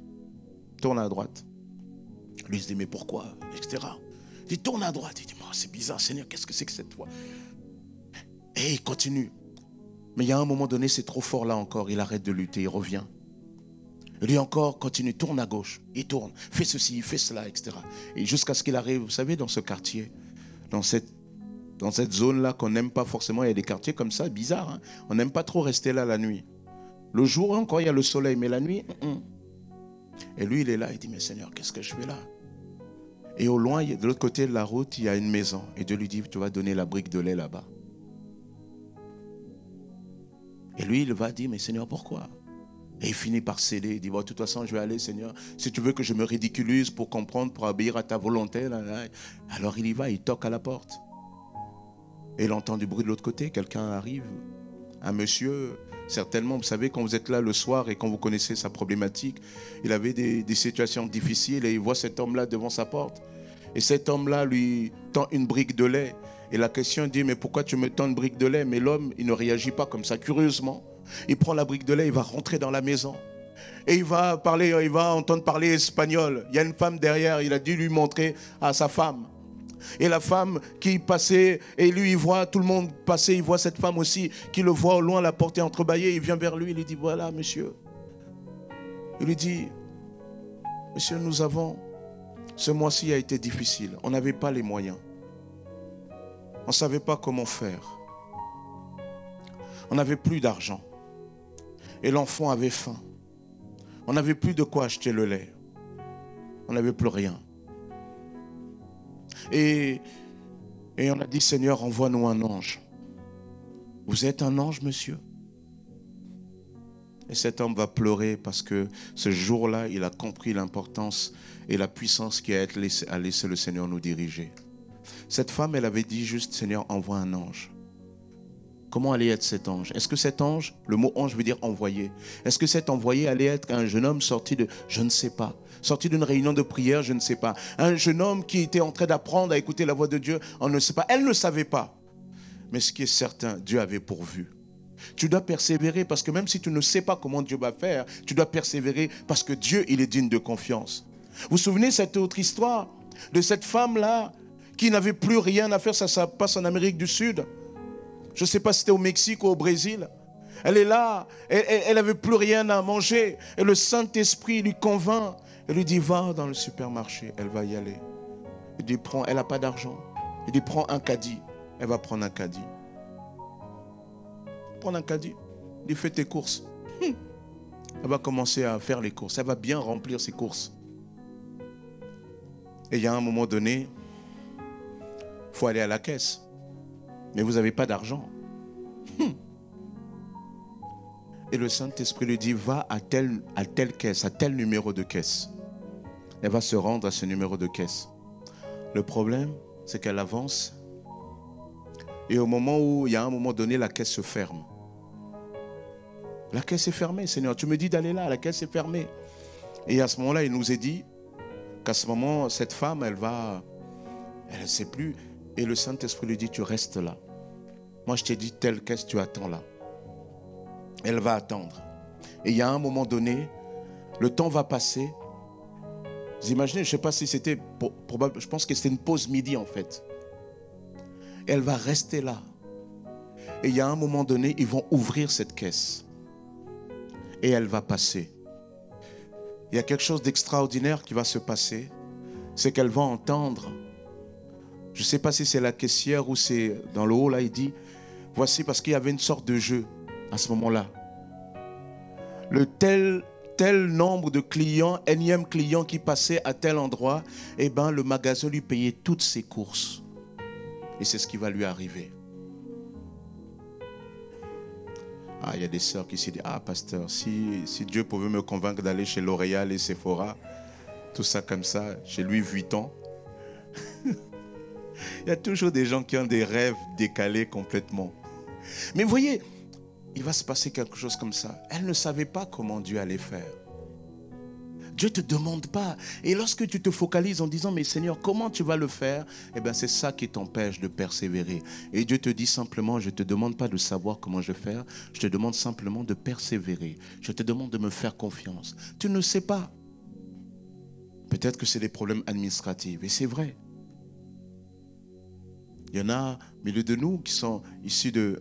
à droite. Lui, il se dit, mais pourquoi? Etc. Il dit, tourne à droite. Il dit, oh, c'est bizarre, Seigneur, qu'est-ce que c'est que cette voix? Et il continue. Mais il y a un moment donné, c'est trop fort là encore. Il arrête de lutter, il revient. Il dit encore, continue, tourne à gauche. Il tourne, fais ceci, fais cela, etc. Et jusqu'à ce qu'il arrive, vous savez, dans ce quartier, dans cette zone-là qu'on n'aime pas forcément, il y a des quartiers comme ça, bizarres. Hein? On n'aime pas trop rester là la nuit. Le jour, encore, il y a le soleil, mais la nuit, Et lui, il est là, il dit, mais Seigneur, qu'est-ce que je fais là? Et au loin, de l'autre côté de la route, il y a une maison. Et Dieu lui dit, tu vas donner la brique de lait là-bas. Et lui, il va dire, mais Seigneur, pourquoi? Et il finit par céder. Il dit, bon, de toute façon, je vais aller, Seigneur. Si tu veux que je me ridiculise pour comprendre, pour obéir à ta volonté, alors il y va, il toque à la porte. Et il entend du bruit de l'autre côté. Quelqu'un arrive, un monsieur, certainement, vous savez, quand vous êtes là le soir et quand vous connaissez sa problématique, il avait des situations difficiles et il voit cet homme-là devant sa porte. Et cet homme-là lui tend une brique de lait. Et la question dit, mais pourquoi tu me tends une brique de lait? Mais l'homme, il ne réagit pas comme ça, curieusement. Il prend la brique de lait, il va rentrer dans la maison. Et il va entendre parler espagnol. Il y a une femme derrière, il a dû lui montrer à sa femme. Et la femme qui passait, et lui, il voit tout le monde passer, il voit cette femme aussi, qui le voit au loin, la porte est entrebâillée, il vient vers lui, il lui dit, voilà, monsieur. Il lui dit, monsieur, ce mois-ci a été difficile, on n'avait pas les moyens. On ne savait pas comment faire. On n'avait plus d'argent. Et l'enfant avait faim. On n'avait plus de quoi acheter le lait. On n'avait plus rien. Et on a dit, Seigneur, envoie-nous un ange. Vous êtes un ange, monsieur? Et cet homme va pleurer parce que ce jour-là, il a compris l'importance et la puissance qui a laissé le Seigneur nous diriger. Cette femme, elle avait dit juste, Seigneur, envoie un ange. Comment allait être cet ange? Est-ce que cet ange, le mot ange veut dire envoyé. Est-ce que cet envoyé allait être un jeune homme sorti de, je ne sais pas, sorti d'une réunion de prière, je ne sais pas. Un jeune homme qui était en train d'apprendre à écouter la voix de Dieu, on ne sait pas. Elle ne savait pas. Mais ce qui est certain, Dieu avait pourvu. Tu dois persévérer parce que même si tu ne sais pas comment Dieu va faire, tu dois persévérer parce que Dieu, il est digne de confiance. Vous vous souvenez cette autre histoire de cette femme-là qui n'avait plus rien à faire, ça se passe en Amérique du Sud. Je ne sais pas si c'était au Mexique ou au Brésil. Elle est là, elle n'avait plus rien à manger. Et le Saint-Esprit lui convainc. Elle lui dit, va dans le supermarché, elle va y aller. Il dit, prends, elle n'a pas d'argent. Il dit, prends un caddie. Elle va prendre un caddie. Prendre un caddie. Il dit, fais tes courses. Elle va commencer à faire les courses. Elle va bien remplir ses courses. Et il y a un moment donné, il faut aller à la caisse. Mais vous n'avez pas d'argent. Et le Saint-Esprit lui dit, va à telle caisse, à tel numéro de caisse. Elle va se rendre à ce numéro de caisse. Le problème, c'est qu'elle avance. Et au moment où, il y a un moment donné, la caisse se ferme. La caisse est fermée, Seigneur. Tu me dis d'aller là, la caisse est fermée. Et à ce moment-là, il nous est dit qu'à ce moment, cette femme, elle ne sait plus. Et le Saint-Esprit lui dit, tu restes là. Moi, je t'ai dit, telle caisse, tu attends là. Elle va attendre. Et il y a un moment donné, le temps va passer. Vous imaginez, je ne sais pas si c'était probable, je pense que c'était une pause midi en fait. Elle va rester là. Et il y a un moment donné, ils vont ouvrir cette caisse. Et elle va passer. Il y a quelque chose d'extraordinaire qui va se passer. C'est qu'elle va entendre. Je ne sais pas si c'est la caissière ou c'est dans le haut là, il dit, voici, parce qu'il y avait une sorte de jeu à ce moment-là. Le tel nombre de clients, énième client qui passait à tel endroit, eh ben, le magasin lui payait toutes ses courses. Et c'est ce qui va lui arriver. Ah, il y a des sœurs qui se disent, ah pasteur, si Dieu pouvait me convaincre d'aller chez L'Oréal et Sephora, tout ça comme ça, chez Louis Vuitton. Il y a toujours des gens qui ont des rêves décalés complètement. Mais vous voyez, il va se passer quelque chose comme ça. Elle ne savait pas comment Dieu allait faire. Dieu ne te demande pas. Et lorsque tu te focalises en disant, mais Seigneur, comment tu vas le faire? Eh bien, c'est ça qui t'empêche de persévérer. Et Dieu te dit simplement, je ne te demande pas de savoir comment je vais faire. Je te demande simplement de persévérer. Je te demande de me faire confiance. Tu ne sais pas. Peut-être que c'est des problèmes administratifs. Et c'est vrai. Il y en a au milieu de nous qui sont issus de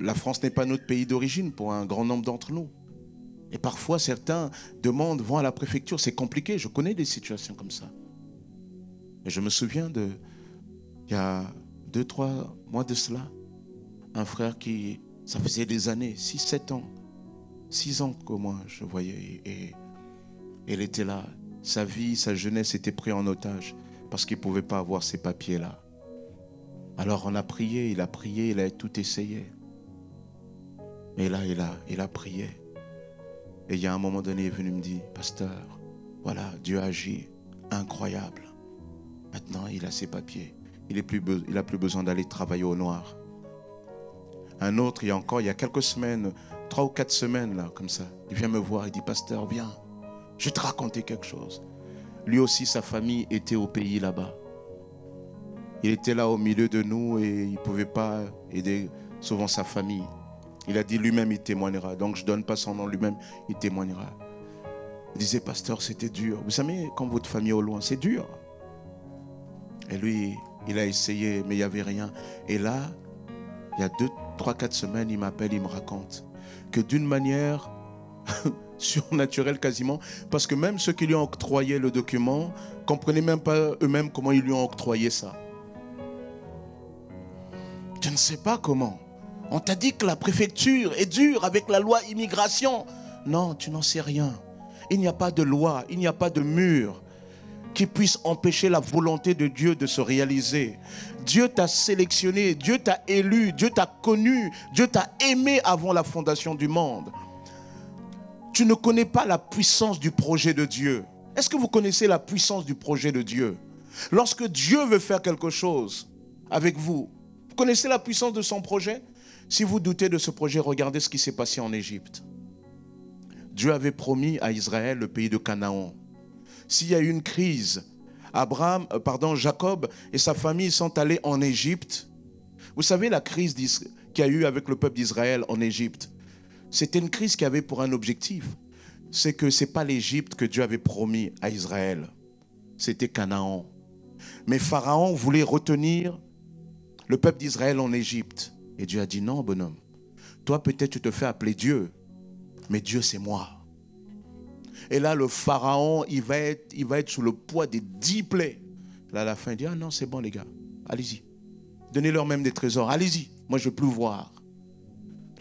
la France n'est pas notre pays d'origine pour un grand nombre d'entre nous. Et parfois, certains demandent, vont à la préfecture. C'est compliqué, je connais des situations comme ça. Et je me souviens il y a 2-3 mois de cela, un frère qui, ça faisait des années, 6-7 ans, 6 ans que moi je voyais. Et il était là. Sa vie, sa jeunesse était prise en otage parce qu'il ne pouvait pas avoir ces papiers-là. Alors on a prié, il a tout essayé. Et là, il a prié. Et il y a un moment donné, il est venu me dire, pasteur, voilà, Dieu agit, incroyable. Maintenant, il a ses papiers. Il n'a plus besoin d'aller travailler au noir. Un autre, il y a quelques semaines, 3 ou 4 semaines, là, comme ça, il vient me voir, il dit, pasteur, viens, je vais te raconter quelque chose. Lui aussi, sa famille était au pays là-bas. Il était là au milieu de nous et il ne pouvait pas aider souvent sa famille. Il a dit lui-même, il témoignera. Donc je ne donne pas son nom, lui-même, il témoignera. Il disait, pasteur, c'était dur. Vous savez, quand votre famille est au loin, c'est dur. Et lui, il a essayé, mais il n'y avait rien. Et là, il y a 2, 3, 4 semaines, il m'appelle, il me raconte que d'une manière surnaturelle quasiment, parce que même ceux qui lui ont octroyé le document ne comprenaient même pas eux-mêmes comment ils lui ont octroyé ça. Je ne sais pas comment. On t'a dit que la préfecture est dure avec la loi immigration. Non, tu n'en sais rien. Il n'y a pas de loi, il n'y a pas de mur qui puisse empêcher la volonté de Dieu de se réaliser. Dieu t'a sélectionné, Dieu t'a élu, Dieu t'a connu, Dieu t'a aimé avant la fondation du monde. Tu ne connais pas la puissance du projet de Dieu. Est-ce que vous connaissez la puissance du projet de Dieu? Lorsque Dieu veut faire quelque chose avec vous, vous connaissez la puissance de son projet? Si vous doutez de ce projet, regardez ce qui s'est passé en Égypte. Dieu avait promis à Israël le pays de Canaan. S'il y a eu une crise, Jacob et sa famille sont allés en Égypte. Vous savez la crise qu'il y a eu avec le peuple d'Israël en Égypte? C'était une crise qui avait pour un objectif. C'est que ce n'est pas l'Égypte que Dieu avait promis à Israël. C'était Canaan. Mais Pharaon voulait retenir le peuple d'Israël en Égypte. Et Dieu a dit non, bonhomme. Toi, peut-être tu te fais appeler Dieu. Mais Dieu, c'est moi. Et là, le Pharaon, il va être sous le poids des 10 plaies Là, à la fin, il dit, ah non, c'est bon les gars, allez-y. Donnez-leur même des trésors, allez-y. Moi, je veux plus voir.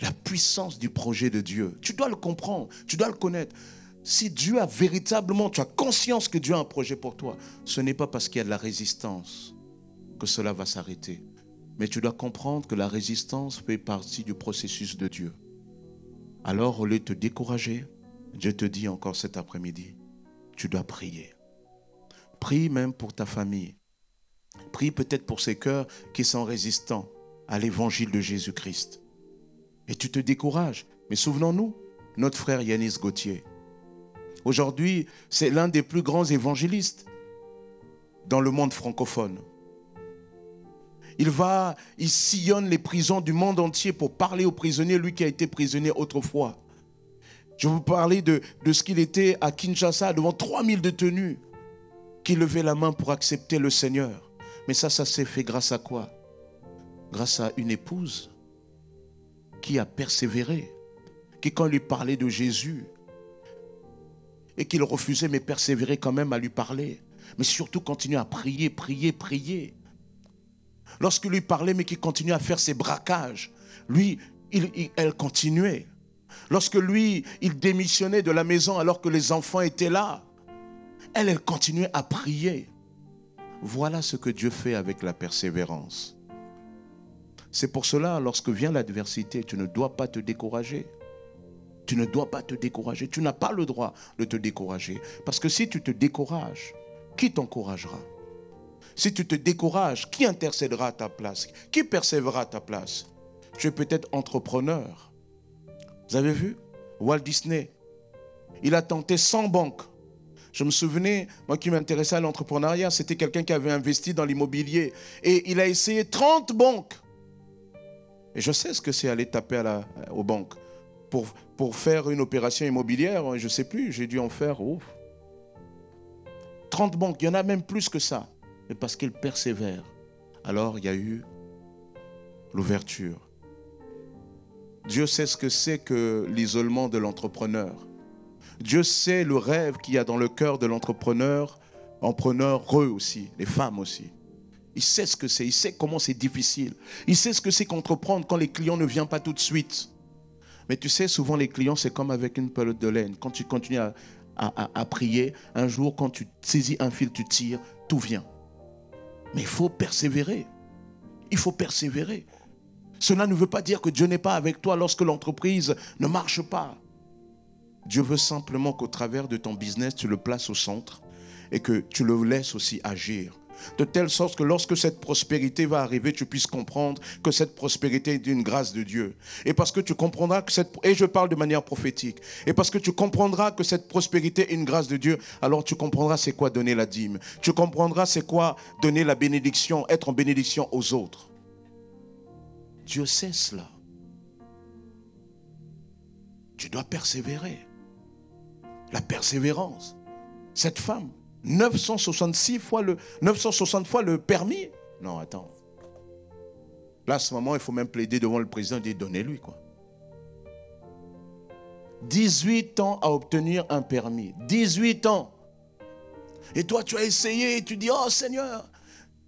La puissance du projet de Dieu, tu dois le comprendre, tu dois le connaître. Si Dieu a véritablement, tu as conscience que Dieu a un projet pour toi, ce n'est pas parce qu'il y a de la résistance que cela va s'arrêter. Mais tu dois comprendre que la résistance fait partie du processus de Dieu. Alors, au lieu de te décourager, Dieu te dit encore cet après-midi, tu dois prier. Prie même pour ta famille. Prie peut-être pour ces cœurs qui sont résistants à l'évangile de Jésus-Christ. Et tu te décourages. Mais souvenons-nous, notre frère Yanis Gauthier, aujourd'hui, c'est l'un des plus grands évangélistes dans le monde francophone. Il sillonne les prisons du monde entier pour parler aux prisonniers, lui qui a été prisonnier autrefois. Je vous parlais de ce qu'il était à Kinshasa, devant 3000 détenus, qui levaient la main pour accepter le Seigneur. Mais ça s'est fait grâce à quoi? Grâce à une épouse qui a persévéré, qui quand on lui parlait de Jésus, et qu'il refusait, mais persévérait quand même à lui parler. Mais surtout continuer à prier, prier, prier. Lorsqu'il lui parlait, mais qu'il continuait à faire ses braquages, lui, elle continuait. Lorsque lui, il démissionnait de la maison alors que les enfants étaient là, elle continuait à prier. Voilà ce que Dieu fait avec la persévérance. C'est pour cela, lorsque vient l'adversité, tu ne dois pas te décourager. Tu ne dois pas te décourager. Tu n'as pas le droit de te décourager. Parce que si tu te décourages, qui t'encouragera? Si tu te décourages, qui intercédera à ta place? Qui persévérera à ta place? Tu es peut-être entrepreneur. Vous avez vu? Walt Disney, il a tenté 100 banques. Je me souvenais, moi qui m'intéressais à l'entrepreneuriat, c'était quelqu'un qui avait investi dans l'immobilier. Et il a essayé 30 banques. Et je sais ce que c'est aller taper aux banques. Pour faire une opération immobilière, je ne sais plus, j'ai dû en faire 30 banques, il y en a même plus que ça. Mais parce qu'il persévère, alors il y a eu l'ouverture. Dieu sait ce que c'est que l'isolement de l'entrepreneur. Dieu sait le rêve qu'il y a dans le cœur de l'entrepreneur, eux aussi, les femmes aussi. Il sait ce que c'est, il sait comment c'est difficile. Il sait ce que c'est qu'entreprendre quand les clients ne viennent pas tout de suite. Mais tu sais, souvent les clients, c'est comme avec une pelote de laine. Quand tu continues à prier, un jour, quand tu saisis un fil, tu tires, tout vient. Mais il faut persévérer. Il faut persévérer. Cela ne veut pas dire que Dieu n'est pas avec toi lorsque l'entreprise ne marche pas. Dieu veut simplement qu'au travers de ton business, tu le places au centre et que tu le laisses aussi agir. De telle sorte que lorsque cette prospérité va arriver, tu puisses comprendre que cette prospérité est d'une grâce de Dieu. Et parce que tu comprendras que et je parle de manière prophétique, et parce que tu comprendras que cette prospérité est une grâce de Dieu, alors tu comprendras c'est quoi donner la dîme. Tu comprendras c'est quoi donner la bénédiction, être en bénédiction aux autres. Dieu sait cela. Tu dois persévérer. La persévérance. Cette femme, 960 fois le permis. Non, attends. Là, à ce moment, il faut même plaider devant le président et dire donnez-lui quoi. 18 ans à obtenir un permis. 18 ans. Et toi, tu as essayé et tu dis oh Seigneur,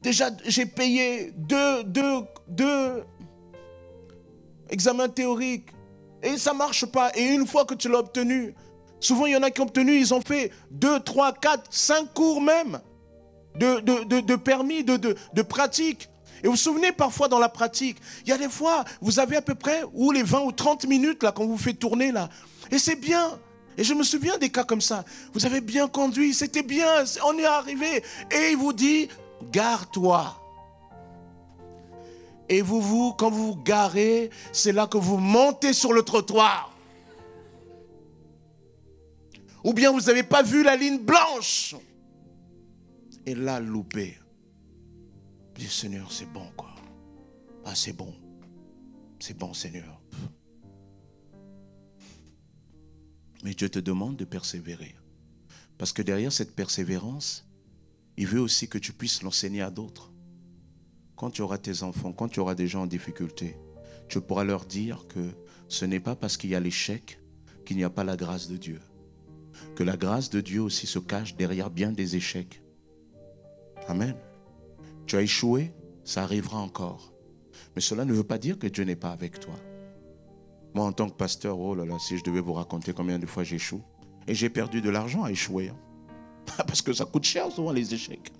déjà j'ai payé deux examens théoriques et ça ne marche pas. Et une fois que tu l'as obtenu, souvent, il y en a qui ont obtenu, ils ont fait 2, 3, 4, 5 cours même de permis, de pratique. Et vous vous souvenez, parfois dans la pratique, il y a des fois, vous avez à peu près les 20 ou 30 minutes là, quand vous faites tourner là. Et c'est bien. Et je me souviens des cas comme ça. Vous avez bien conduit, c'était bien, on est arrivé. Et il vous dit, gare-toi. Et quand vous vous garez, c'est là que vous montez sur le trottoir. Ou bien vous n'avez pas vu la ligne blanche. Et là, loupé. Je dis, Seigneur, c'est bon, quoi. Ah, c'est bon. C'est bon, Seigneur. Mais Dieu te demande de persévérer. Parce que derrière cette persévérance, il veut aussi que tu puisses l'enseigner à d'autres. Quand tu auras tes enfants, quand tu auras des gens en difficulté, tu pourras leur dire que ce n'est pas parce qu'il y a l'échec qu'il n'y a pas la grâce de Dieu. Que la grâce de Dieu aussi se cache derrière bien des échecs. Amen. Tu as échoué, ça arrivera encore. Mais cela ne veut pas dire que Dieu n'est pas avec toi. Moi, en tant que pasteur, oh là là, si je devais vous raconter combien de fois j'échoue. Et j'ai perdu de l'argent à échouer. Parce que ça coûte cher souvent les échecs.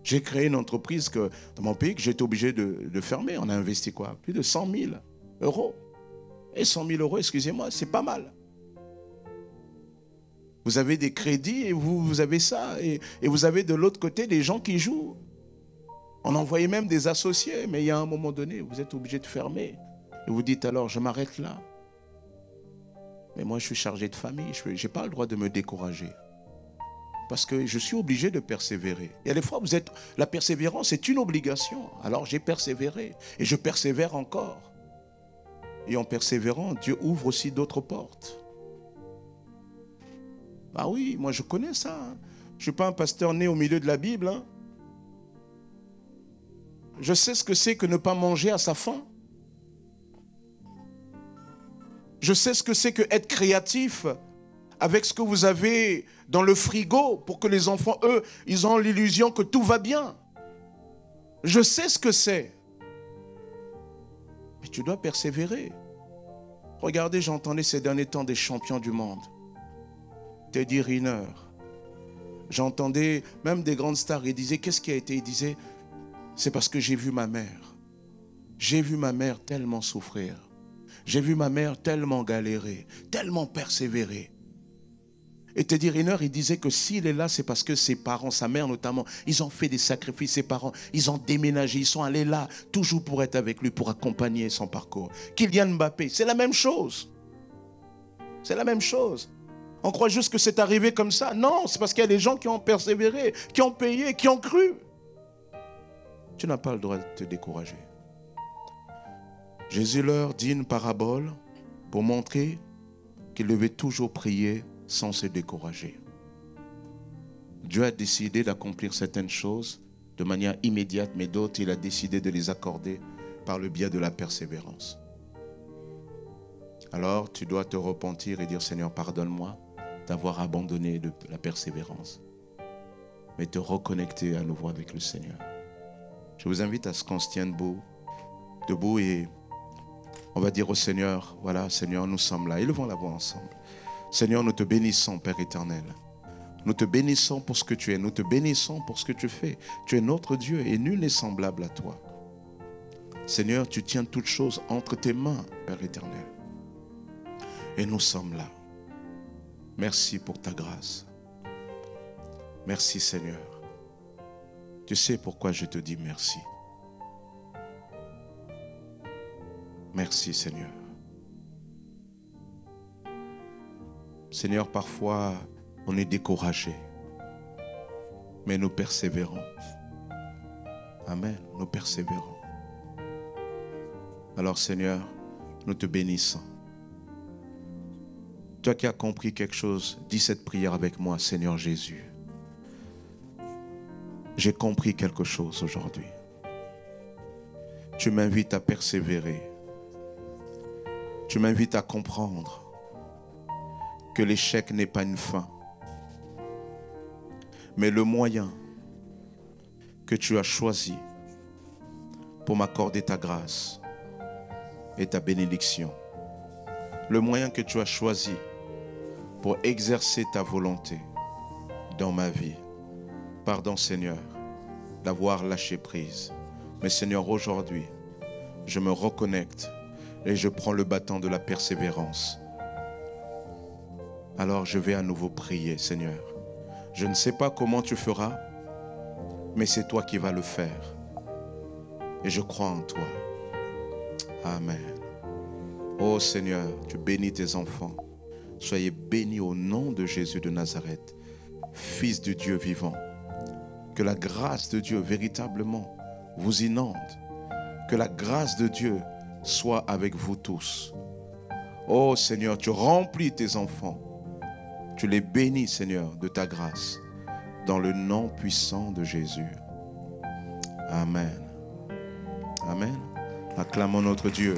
J'ai créé une entreprise que, dans mon pays que j'étais obligé de fermer. On a investi quoi? Plus de 100 000 euros. Et 100 000 euros, excusez-moi, c'est pas mal. Vous avez des crédits et vous avez ça. Et vous avez de l'autre côté des gens qui jouent. On envoyait même des associés. Mais il y a un moment donné, vous êtes obligé de fermer. Et vous dites alors, je m'arrête là. Mais moi, je suis chargé de famille. Je n'ai pas le droit de me décourager. Parce que je suis obligé de persévérer. Il y a des fois, la persévérance est une obligation. Alors j'ai persévéré et je persévère encore. Et en persévérant, Dieu ouvre aussi d'autres portes. Ah oui, moi je connais ça. Je ne suis pas un pasteur né au milieu de la Bible. Je sais ce que c'est que ne pas manger à sa faim. Je sais ce que c'est que être créatif avec ce que vous avez dans le frigo pour que les enfants, eux, ils ont l'illusion que tout va bien. Je sais ce que c'est. Mais tu dois persévérer. Regardez, j'entendais ces derniers temps des champions du monde. Teddy Riner. J'entendais même des grandes stars. Ils disaient, qu'est-ce qui a été? Ils disaient, c'est parce que j'ai vu ma mère. J'ai vu ma mère tellement souffrir. J'ai vu ma mère tellement galérer, tellement persévérer. Et Teddy Riner, il disait que s'il est là, c'est parce que ses parents, sa mère notamment, ils ont fait des sacrifices, ses parents, ils ont déménagé, ils sont allés là, toujours pour être avec lui, pour accompagner son parcours. Kylian Mbappé, c'est la même chose. C'est la même chose. On croit juste que c'est arrivé comme ça. Non, c'est parce qu'il y a des gens qui ont persévéré, qui ont payé, qui ont cru. Tu n'as pas le droit de te décourager. Jésus leur dit une parabole pour montrer qu'il devait toujours prier sans se décourager. Dieu a décidé d'accomplir certaines choses de manière immédiate, mais d'autres, il a décidé de les accorder par le biais de la persévérance. Alors, tu dois te repentir et dire, Seigneur, pardonne-moi d'avoir abandonné la persévérance, mais te reconnecter à nouveau avec le Seigneur. Je vous invite à ce qu'on se tienne debout et on va dire au Seigneur, voilà, Seigneur, nous sommes là. Élevons la voix ensemble. Seigneur, nous te bénissons, Père éternel. Nous te bénissons pour ce que tu es. Nous te bénissons pour ce que tu fais. Tu es notre Dieu et nul n'est semblable à toi. Seigneur, tu tiens toutes choses entre tes mains, Père éternel. Et nous sommes là. Merci pour ta grâce. Merci, Seigneur. Tu sais pourquoi je te dis merci. Merci, Seigneur. Seigneur, parfois, on est découragé, mais nous persévérons. Amen, nous persévérons. Alors, Seigneur, nous te bénissons. Toi qui as compris quelque chose, dis cette prière avec moi, Seigneur Jésus. J'ai compris quelque chose aujourd'hui. Tu m'invites à persévérer. Tu m'invites à comprendre que l'échec n'est pas une fin, mais le moyen que tu as choisi pour m'accorder ta grâce et ta bénédiction. Le moyen que tu as choisi pour exercer ta volonté dans ma vie. Pardon, Seigneur, d'avoir lâché prise. Mais Seigneur, aujourd'hui, je me reconnecte et je prends le bâton de la persévérance. Alors je vais à nouveau prier, Seigneur. Je ne sais pas comment tu feras, mais c'est toi qui vas le faire. Et je crois en toi. Amen. Oh Seigneur, tu bénis tes enfants. Soyez bénis au nom de Jésus de Nazareth, Fils du Dieu vivant. Que la grâce de Dieu véritablement vous inonde. Que la grâce de Dieu soit avec vous tous. Oh Seigneur, tu remplis tes enfants. Tu les bénis, Seigneur, de ta grâce. Dans le nom puissant de Jésus. Amen. Amen. Acclamons notre Dieu.